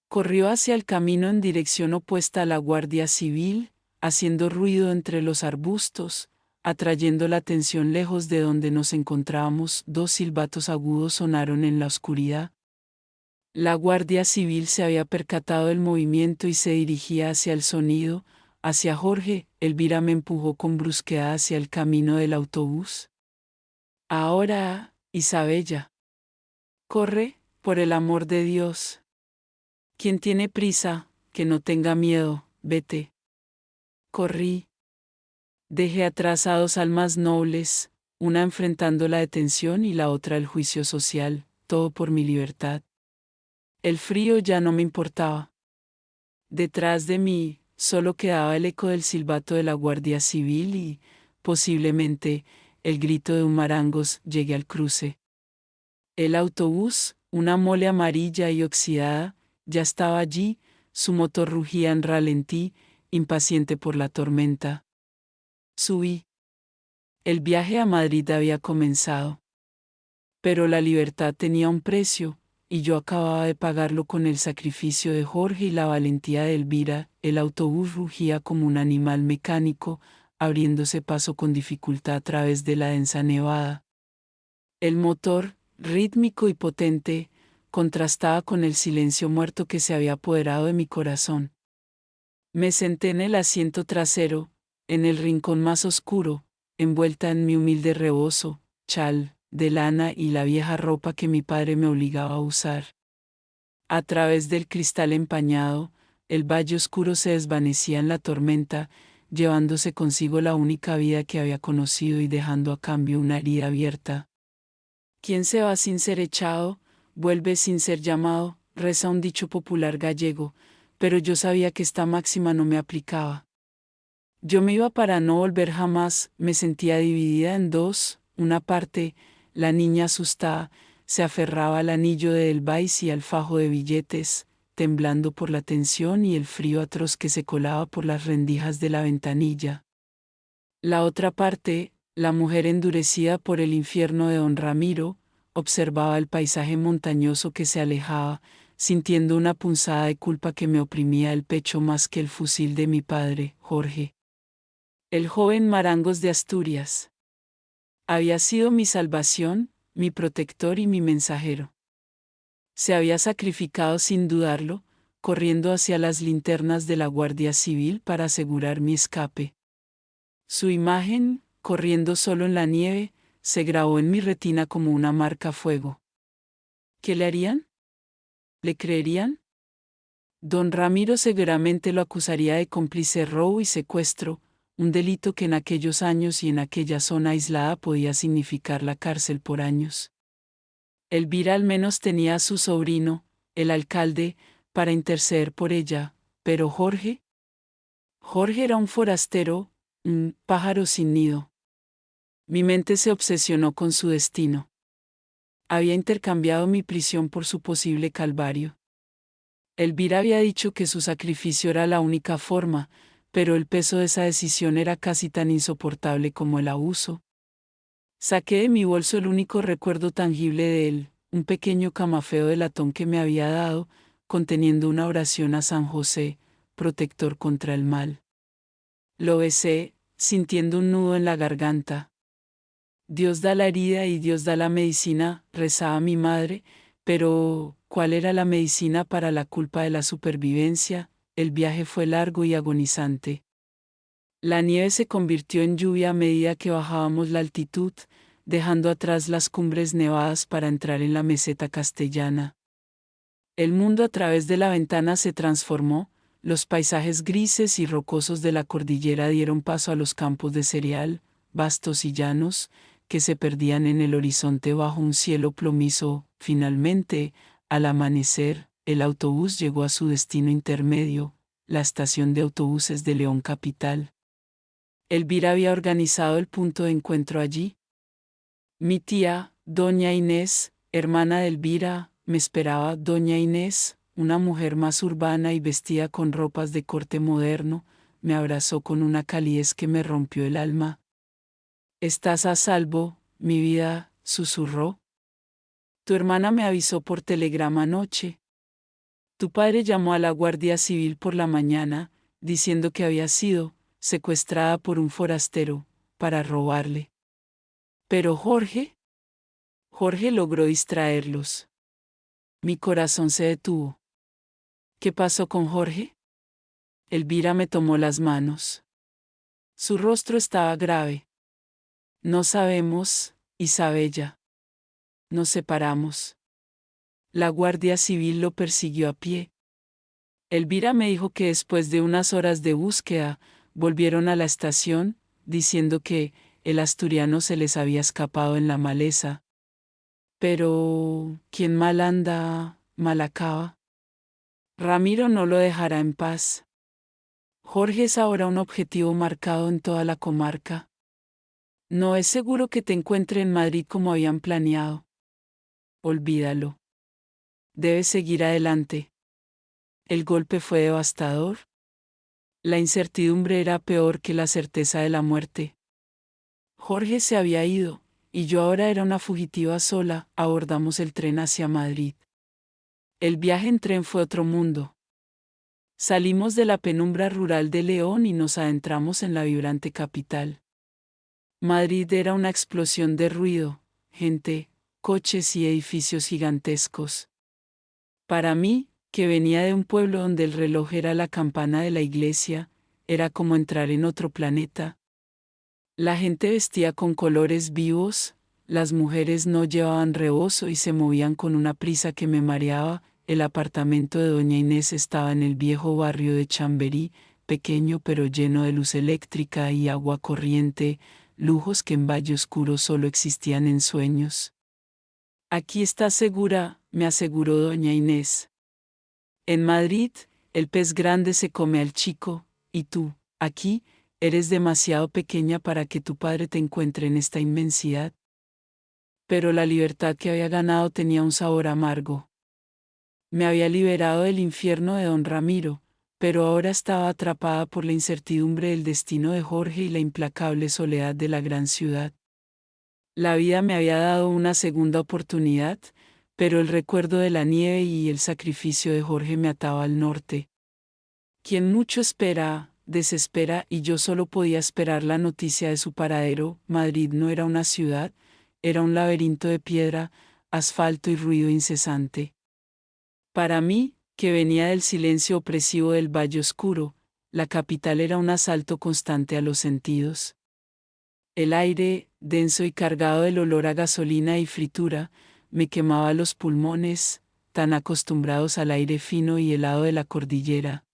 Speaker 1: Corrió hacia el camino en dirección opuesta a la Guardia Civil, haciendo ruido entre los arbustos, atrayendo la atención lejos de donde nos encontrábamos. 2 silbatos agudos sonaron en la oscuridad. La Guardia Civil se había percatado del movimiento y se dirigía hacia el sonido, hacia Jorge. Elvira me empujó con brusquedad hacia el camino del autobús. Ahora, Isabella. Corre, por el amor de Dios. Quien tiene prisa, que no tenga miedo, vete. Corrí. Dejé atrás a 2 almas nobles, una enfrentando la detención y la otra el juicio social, todo por mi libertad. El frío ya no me importaba. Detrás de mí, solo quedaba el eco del silbato de la Guardia Civil y, posiblemente, el grito de un marangos. Llegué al cruce. El autobús, una mole amarilla y oxidada, ya estaba allí, su motor rugía en ralentí, impaciente por la tormenta. Subí. El viaje a Madrid había comenzado. Pero la libertad tenía un precio, y yo acababa de pagarlo con el sacrificio de Jorge y la valentía de Elvira. El autobús rugía como un animal mecánico, abriéndose paso con dificultad a través de la densa nevada. El motor, rítmico y potente, contrastaba con el silencio muerto que se había apoderado de mi corazón. Me senté en el asiento trasero, en el rincón más oscuro, envuelta en mi humilde rebozo, chal de lana y la vieja ropa que mi padre me obligaba a usar. A través del cristal empañado, el valle oscuro se desvanecía en la tormenta, llevándose consigo la única vida que había conocido y dejando a cambio una herida abierta. Quien se va sin ser echado, vuelve sin ser llamado, reza un dicho popular gallego, pero yo sabía que esta máxima no me aplicaba. Yo me iba para no volver jamás. Me sentía dividida en 2, una parte, la niña asustada, se aferraba al anillo de Edelweiss y al fajo de billetes, temblando por la tensión y el frío atroz que se colaba por las rendijas de la ventanilla. La otra parte, La mujer, endurecida por el infierno de don Ramiro, observaba el paisaje montañoso que se alejaba, sintiendo una punzada de culpa que me oprimía el pecho más que el fusil de mi padre, Jorge. El joven Marangos de Asturias. Había sido mi salvación, mi protector y mi mensajero. Se había sacrificado sin dudarlo, corriendo hacia las linternas de la Guardia Civil para asegurar mi escape. Su imagen, corriendo solo en la nieve, se grabó en mi retina como una marca a fuego. ¿Qué le harían? ¿Le creerían? Don Ramiro seguramente lo acusaría de cómplice robo y secuestro, un delito que en aquellos años y en aquella zona aislada podía significar la cárcel por años. Elvira al menos tenía a su sobrino, el alcalde, para interceder por ella, pero Jorge. Jorge era un forastero, un pájaro sin nido. Mi mente se obsesionó con su destino. Había intercambiado mi prisión por su posible calvario. Elvira había dicho que su sacrificio era la única forma, pero el peso de esa decisión era casi tan insoportable como el abuso. Saqué de mi bolso el único recuerdo tangible de él, un pequeño camafeo de latón que me había dado, conteniendo una oración a San José, protector contra el mal. Lo besé, sintiendo un nudo en la garganta. Dios da la herida y Dios da la medicina, rezaba mi madre, pero ¿cuál era la medicina para la culpa de la supervivencia? El viaje fue largo y agonizante. La nieve se convirtió en lluvia a medida que bajábamos la altitud, dejando atrás las cumbres nevadas para entrar en la meseta castellana. El mundo a través de la ventana se transformó, los paisajes grises y rocosos de la cordillera dieron paso a los campos de cereal, vastos y llanos, que se perdían en el horizonte bajo un cielo plomizo. Finalmente, al amanecer, el autobús llegó a su destino intermedio, la estación de autobuses de León Capital. Elvira había organizado el punto de encuentro allí. Mi tía, doña Inés, hermana de Elvira, me esperaba. Doña Inés, una mujer más urbana y vestida con ropas de corte moderno, me abrazó con una calidez que me rompió el alma. «¿Estás a salvo, mi vida?», susurró. «Tu hermana me avisó por telegrama anoche. Tu padre llamó a la Guardia Civil por la mañana, diciendo que había sido secuestrada por un forastero, para robarle». «Pero Jorge logró distraerlos». Mi corazón se detuvo. «¿Qué pasó con Jorge?». Elvira me tomó las manos. Su rostro estaba grave. «No sabemos, Isabella. Nos separamos. La Guardia Civil lo persiguió a pie». Elvira me dijo que después de unas horas de búsqueda, volvieron a la estación, diciendo que el asturiano se les había escapado en la maleza. Pero, quien mal anda, mal acaba. Ramiro no lo dejará en paz. Jorge es ahora un objetivo marcado en toda la comarca. No es seguro que te encuentre en Madrid como habían planeado. Olvídalo. Debes seguir adelante. El golpe fue devastador. La incertidumbre era peor que la certeza de la muerte. Jorge se había ido, y yo ahora era una fugitiva sola. Abordamos el tren hacia Madrid. El viaje en tren fue otro mundo. Salimos de la penumbra rural de León y nos adentramos en la vibrante capital. Madrid era una explosión de ruido, gente, coches y edificios gigantescos. Para mí, que venía de un pueblo donde el reloj era la campana de la iglesia, era como entrar en otro planeta. La gente vestía con colores vivos, las mujeres no llevaban rebozo y se movían con una prisa que me mareaba. El apartamento de doña Inés estaba en el viejo barrio de Chamberí, pequeño pero lleno de luz eléctrica y agua corriente, lujos que en Valle Oscuro solo existían en sueños. «Aquí estás segura», me aseguró doña Inés. «En Madrid, el pez grande se come al chico, y tú, aquí, eres demasiado pequeña para que tu padre te encuentre en esta inmensidad». Pero la libertad que había ganado tenía un sabor amargo. Me había liberado del infierno de don Ramiro, pero ahora estaba atrapada por la incertidumbre del destino de Jorge y la implacable soledad de la gran ciudad. La vida me había dado una segunda oportunidad, pero el recuerdo de la nieve y el sacrificio de Jorge me ataba al norte. Quien mucho espera, desespera, y yo solo podía esperar la noticia de su paradero. Madrid no era una ciudad, era un laberinto de piedra, asfalto y ruido incesante. Para mí, que venía del silencio opresivo del valle oscuro, la capital era un asalto constante a los sentidos. El aire, denso y cargado del olor a gasolina y fritura, me quemaba los pulmones, tan acostumbrados al aire fino y helado de la cordillera.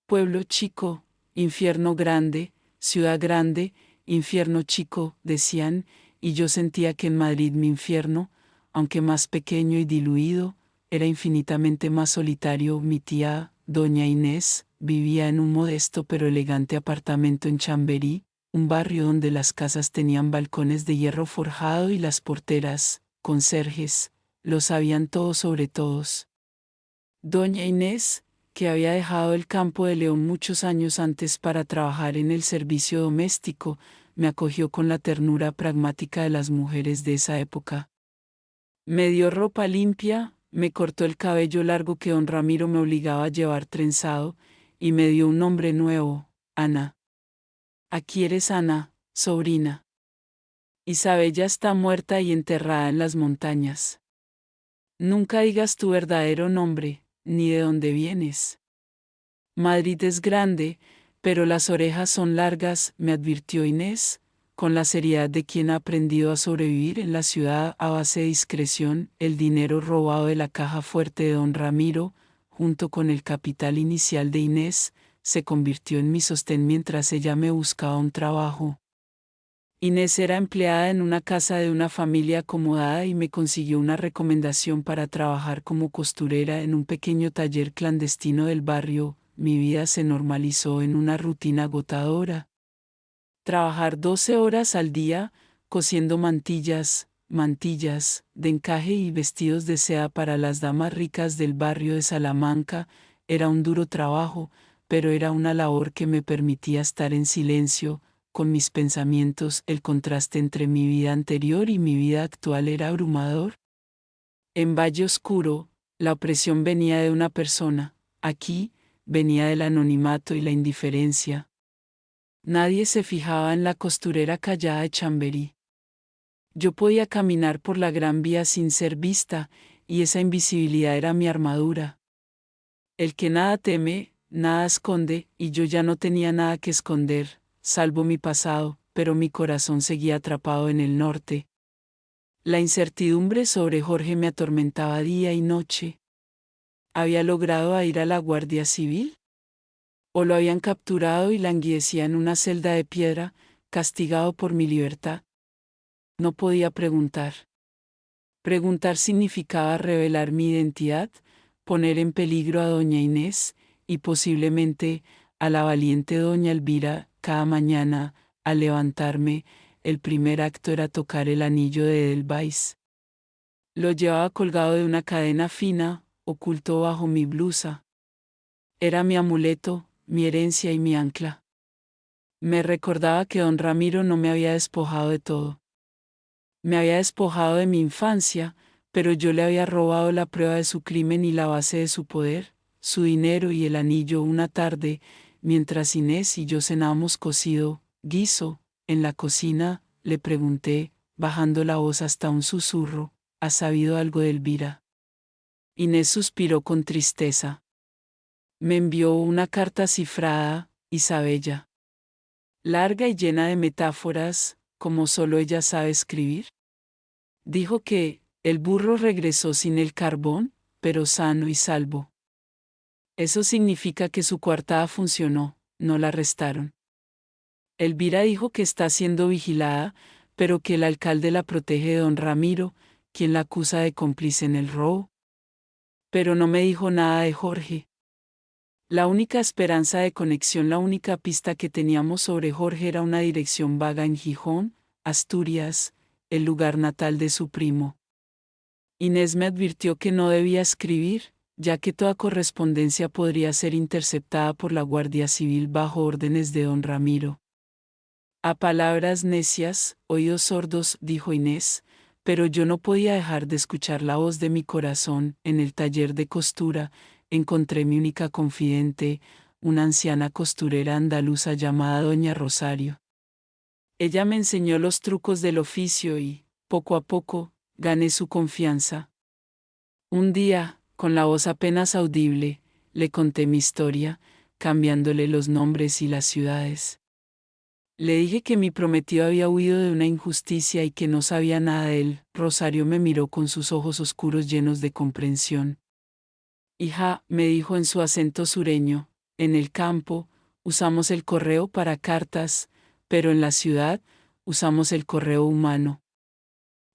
Speaker 1: Pueblo chico, infierno grande, ciudad grande, infierno chico, decían, y yo sentía que en Madrid mi infierno, aunque más pequeño y diluido, era infinitamente más solitario. Mi tía, doña Inés, vivía en un modesto pero elegante apartamento en Chamberí, un barrio donde las casas tenían balcones de hierro forjado y las porteras, conserjes, lo sabían todo sobre todos. Doña Inés, que había dejado el campo de León muchos años antes para trabajar en el servicio doméstico, me acogió con la ternura pragmática de las mujeres de esa época. Me dio ropa limpia, me cortó el cabello largo que don Ramiro me obligaba a llevar trenzado, y me dio un nombre nuevo, Ana. Aquí eres Ana, sobrina. Isabella está muerta y enterrada en las montañas. Nunca digas tu verdadero nombre, ni de dónde vienes. Madrid es grande, pero las orejas son largas, me advirtió Inés, con la seriedad de quien ha aprendido a sobrevivir en la ciudad a base de discreción. El dinero robado de la caja fuerte de don Ramiro, junto con el capital inicial de Inés, se convirtió en mi sostén mientras ella me buscaba un trabajo. Inés era empleada en una casa de una familia acomodada y me consiguió una recomendación para trabajar como costurera en un pequeño taller clandestino del barrio. Mi vida se normalizó en una rutina agotadora. Trabajar 12 horas al día, cosiendo mantillas de encaje y vestidos de seda para las damas ricas del barrio de Salamanca, era un duro trabajo, pero era una labor que me permitía estar en silencio, con mis pensamientos. El contraste entre mi vida anterior y mi vida actual era abrumador. En Valle Oscuro, la opresión venía de una persona, aquí, venía del anonimato y la indiferencia. Nadie se fijaba en la costurera callada de Chamberí. Yo podía caminar por la Gran Vía sin ser vista, y esa invisibilidad era mi armadura. El que nada teme, nada esconde, y yo ya no tenía nada que esconder, salvo mi pasado, pero mi corazón seguía atrapado en el norte. La incertidumbre sobre Jorge me atormentaba día y noche. ¿Había logrado ir a la Guardia Civil? ¿O lo habían capturado y languidecía en una celda de piedra, castigado por mi libertad? No podía preguntar. Preguntar significaba revelar mi identidad, poner en peligro a doña Inés, y posiblemente a la valiente doña Elvira. Cada mañana, al levantarme, el primer acto era tocar el anillo de Edelweiss. Lo llevaba colgado de una cadena fina, oculto bajo mi blusa. Era mi amuleto, mi herencia y mi ancla. Me recordaba que don Ramiro no me había despojado de todo. Me había despojado de mi infancia, pero yo le había robado la prueba de su crimen y la base de su poder, su dinero y el anillo. Una tarde, mientras Inés y yo cenábamos cocido, guiso, en la cocina, le pregunté, bajando la voz hasta un susurro, ¿has sabido algo de Elvira? Inés suspiró con tristeza. Me envió una carta cifrada, Isabella. Larga y llena de metáforas, como solo ella sabe escribir. Dijo que, el burro regresó sin el carbón, pero sano y salvo. Eso significa que su coartada funcionó, no la arrestaron. Elvira dijo que está siendo vigilada, pero que el alcalde la protege de don Ramiro, quien la acusa de cómplice en el robo. Pero no me dijo nada de Jorge. La única esperanza de conexión, la única pista que teníamos sobre Jorge era una dirección vaga en Gijón, Asturias, el lugar natal de su primo. Inés me advirtió que no debía escribir, ya que toda correspondencia podría ser interceptada por la Guardia Civil bajo órdenes de don Ramiro. A palabras necias, oídos sordos, dijo Inés, pero yo no podía dejar de escuchar la voz de mi corazón. En el taller de costura encontré mi única confidente, una anciana costurera andaluza llamada doña Rosario. Ella me enseñó los trucos del oficio y, poco a poco, gané su confianza. Un día, con la voz apenas audible, le conté mi historia, cambiándole los nombres y las ciudades. Le dije que mi prometido había huido de una injusticia y que no sabía nada de él. Rosario me miró con sus ojos oscuros llenos de comprensión. Hija, me dijo en su acento sureño, en el campo, usamos el correo para cartas, pero en la ciudad, usamos el correo humano.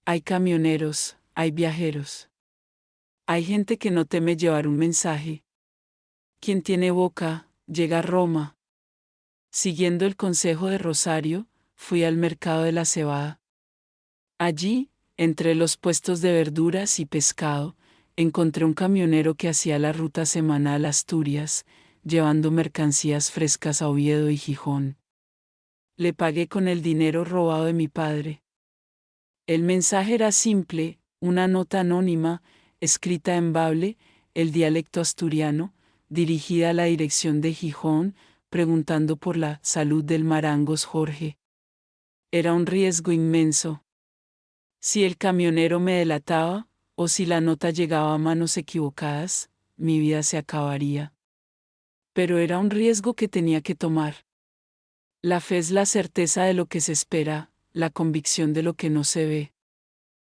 Speaker 1: Hay camioneros, hay viajeros. Hay gente que no teme llevar un mensaje. Quien tiene boca, llega a Roma. Siguiendo el consejo de Rosario, fui al mercado de la cebada. Allí, entre los puestos de verduras y pescado, encontré un camionero que hacía la ruta semanal a Asturias, llevando mercancías frescas a Oviedo y Gijón. Le pagué con el dinero robado de mi padre. El mensaje era simple, una nota anónima, escrita en bable, el dialecto asturiano, dirigida a la dirección de Gijón, preguntando por la salud del Marangos Jorge. Era un riesgo inmenso. Si el camionero me delataba, o si la nota llegaba a manos equivocadas, mi vida se acabaría. Pero era un riesgo que tenía que tomar. La fe es la certeza de lo que se espera, la convicción de lo que no se ve.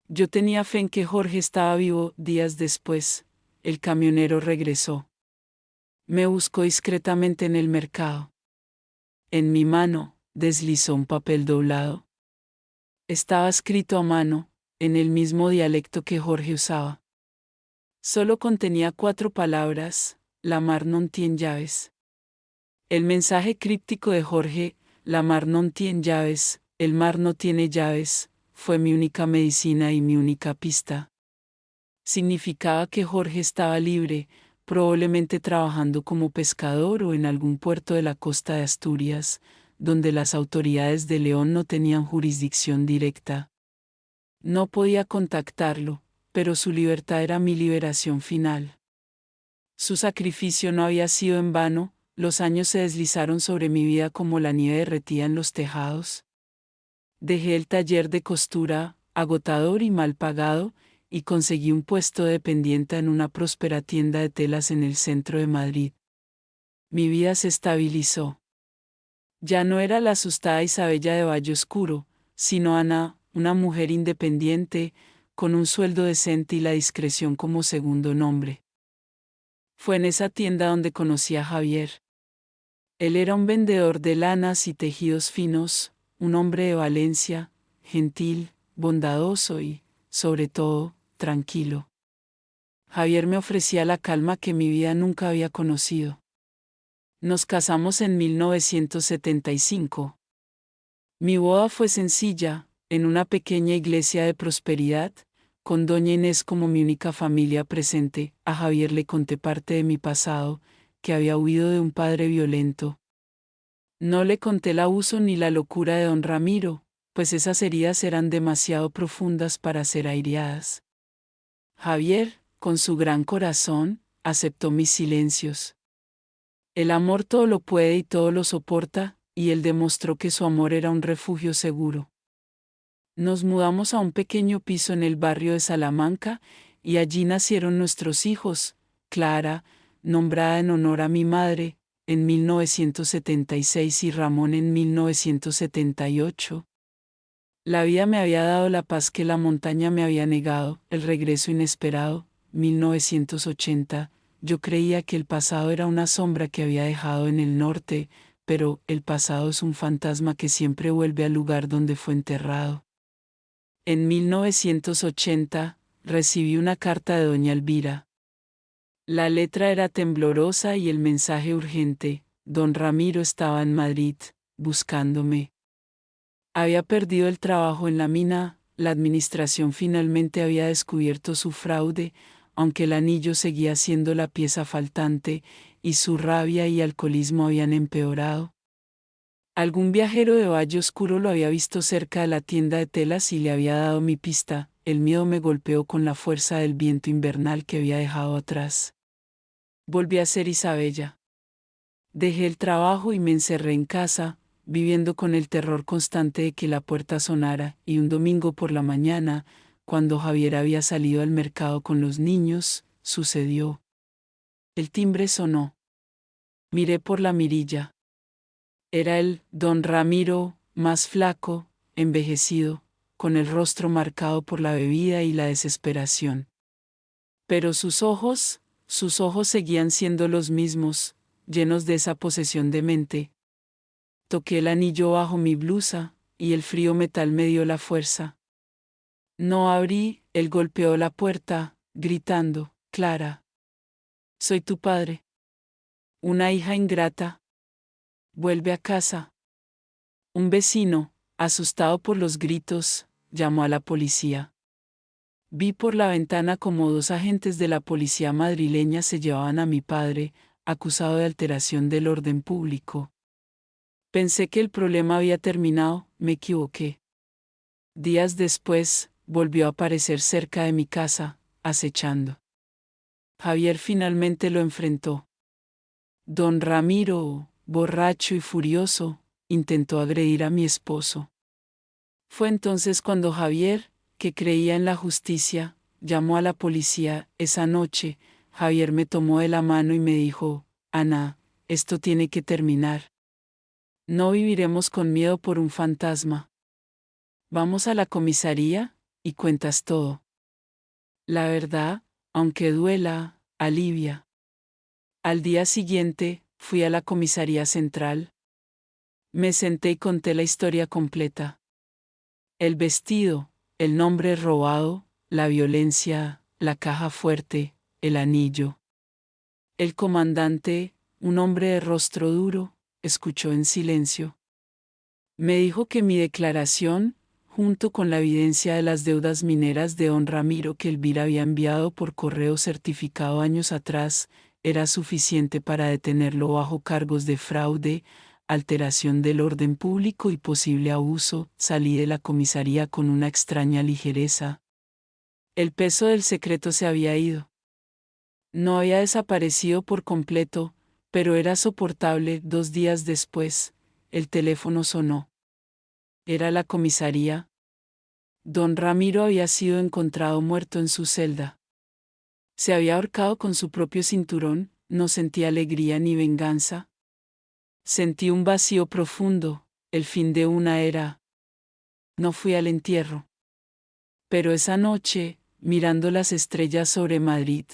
Speaker 1: Yo tenía fe en que Jorge estaba vivo. Días después, el camionero regresó. Me buscó discretamente en el mercado. En mi mano, deslizó un papel doblado. Estaba escrito a mano, en el mismo dialecto que Jorge usaba. Solo contenía 4 palabras: la mar non tien llaves. El mensaje críptico de Jorge, la mar non tien llaves, el mar no tiene llaves, fue mi única medicina y mi única pista. Significaba que Jorge estaba libre, probablemente trabajando como pescador o en algún puerto de la costa de Asturias, donde las autoridades de León no tenían jurisdicción directa. No podía contactarlo, pero su libertad era mi liberación final. Su sacrificio no había sido en vano. Los años se deslizaron sobre mi vida como la nieve derretida en los tejados. Dejé el taller de costura, agotador y mal pagado, y conseguí un puesto de dependienta en una próspera tienda de telas en el centro de Madrid. Mi vida se estabilizó. Ya no era la asustada Isabella de Valle Oscuro, sino Ana, una mujer independiente, con un sueldo decente y la discreción como segundo nombre. Fue en esa tienda donde conocí a Javier. Él era un vendedor de lanas y tejidos finos, un hombre de Valencia, gentil, bondadoso y, sobre todo, tranquilo. Javier me ofrecía la calma que mi vida nunca había conocido. Nos casamos en 1975. Mi boda fue sencilla, en una pequeña iglesia de prosperidad, con doña Inés como mi única familia presente. A Javier le conté parte de mi pasado, que había huido de un padre violento. No le conté el abuso ni la locura de don Ramiro, pues esas heridas eran demasiado profundas para ser aireadas. Javier, con su gran corazón, aceptó mis silencios. El amor todo lo puede y todo lo soporta, y él demostró que su amor era un refugio seguro. Nos mudamos a un pequeño piso en el barrio de Salamanca, y allí nacieron nuestros hijos, Clara, nombrada en honor a mi madre, en 1976 y Ramón en 1978. La vida me había dado la paz que la montaña me había negado, el regreso inesperado, 1980. Yo creía que el pasado era una sombra que había dejado en el norte, pero el pasado es un fantasma que siempre vuelve al lugar donde fue enterrado. En 1980, recibí una carta de doña Elvira. La letra era temblorosa y el mensaje urgente: don Ramiro estaba en Madrid, buscándome. Había perdido el trabajo en la mina, la administración finalmente había descubierto su fraude, aunque el anillo seguía siendo la pieza faltante, y su rabia y alcoholismo habían empeorado. Algún viajero de valle oscuro lo había visto cerca de la tienda de telas y le había dado mi pista. El miedo me golpeó con la fuerza del viento invernal que había dejado atrás. Volví a ser Isabella. Dejé el trabajo y me encerré en casa, viviendo con el terror constante de que la puerta sonara, y un domingo por la mañana, cuando Javier había salido al mercado con los niños, sucedió. El timbre sonó. Miré por la mirilla. Era el don Ramiro, más flaco, envejecido, con el rostro marcado por la bebida y la desesperación. Pero sus ojos seguían siendo los mismos, llenos de esa posesión de mente. Toqué el anillo bajo mi blusa, y el frío metal me dio la fuerza. No abrí, él golpeó la puerta, gritando, Clara. Soy tu padre. Una hija ingrata. Vuelve a casa. Un vecino, asustado por los gritos, llamó a la policía. Vi por la ventana como 2 agentes de la policía madrileña se llevaban a mi padre, acusado de alteración del orden público. Pensé que el problema había terminado, me equivoqué. Días después, volvió a aparecer cerca de mi casa, acechando. Javier finalmente lo enfrentó. Don Ramiro, borracho y furioso, intentó agredir a mi esposo. Fue entonces cuando Javier, que creía en la justicia, llamó a la policía. Esa noche, Javier me tomó de la mano y me dijo, Ana, esto tiene que terminar. No viviremos con miedo por un fantasma. Vamos a la comisaría, y cuentas todo. La verdad, aunque duela, alivia. Al día siguiente, fui a la comisaría central. Me senté y conté la historia completa. El vestido, el nombre robado, la violencia, la caja fuerte, el anillo. El comandante, un hombre de rostro duro, escuchó en silencio. Me dijo que mi declaración, junto con la evidencia de las deudas mineras de don Ramiro que Elvira había enviado por correo certificado años atrás, era suficiente para detenerlo bajo cargos de fraude, alteración del orden público y posible abuso. Salí de la comisaría con una extraña ligereza. El peso del secreto se había ido. No había desaparecido por completo, pero era soportable. 2 días después, el teléfono sonó. Era la comisaría. Don Ramiro había sido encontrado muerto en su celda. Se había ahorcado con su propio cinturón. No sentí alegría ni venganza. Sentí un vacío profundo, el fin de una era. No fui al entierro. Pero esa noche, mirando las estrellas sobre Madrid,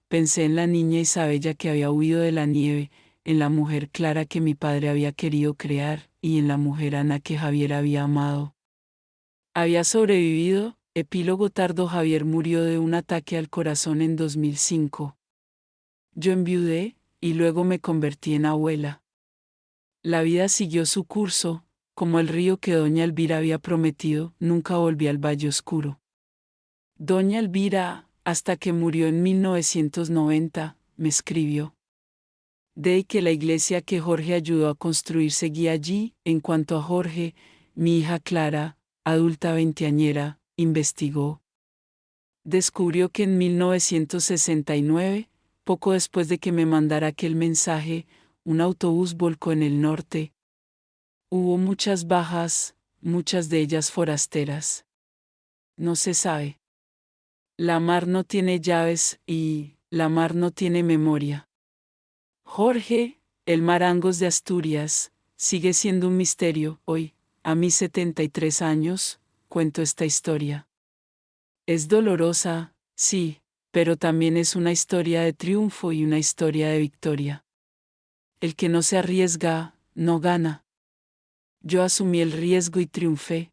Speaker 1: pensé en la niña Isabella que había huido de la nieve, en la mujer Clara que mi padre había querido crear, y en la mujer Ana que Javier había amado. Había sobrevivido. Epílogo tardo. Javier murió de un ataque al corazón en 2005. Yo enviudé, y luego me convertí en abuela. La vida siguió su curso, como el río que doña Elvira había prometido. Nunca volví al Valle Oscuro. Doña Elvira, hasta que murió en 1990, me escribió. De que la iglesia que Jorge ayudó a construir seguía allí. En cuanto a Jorge, mi hija Clara, adulta veinteañera, investigó. Descubrió que en 1969, poco después de que me mandara aquel mensaje, un autobús volcó en el norte. Hubo muchas bajas, muchas de ellas forasteras. No se sabe. La mar no tiene llaves y la mar no tiene memoria. Jorge, el Marangos de Asturias, sigue siendo un misterio. Hoy, a mis 73 años, cuento esta historia. Es dolorosa, sí, pero también es una historia de triunfo y una historia de victoria. El que no se arriesga, no gana. Yo asumí el riesgo y triunfé.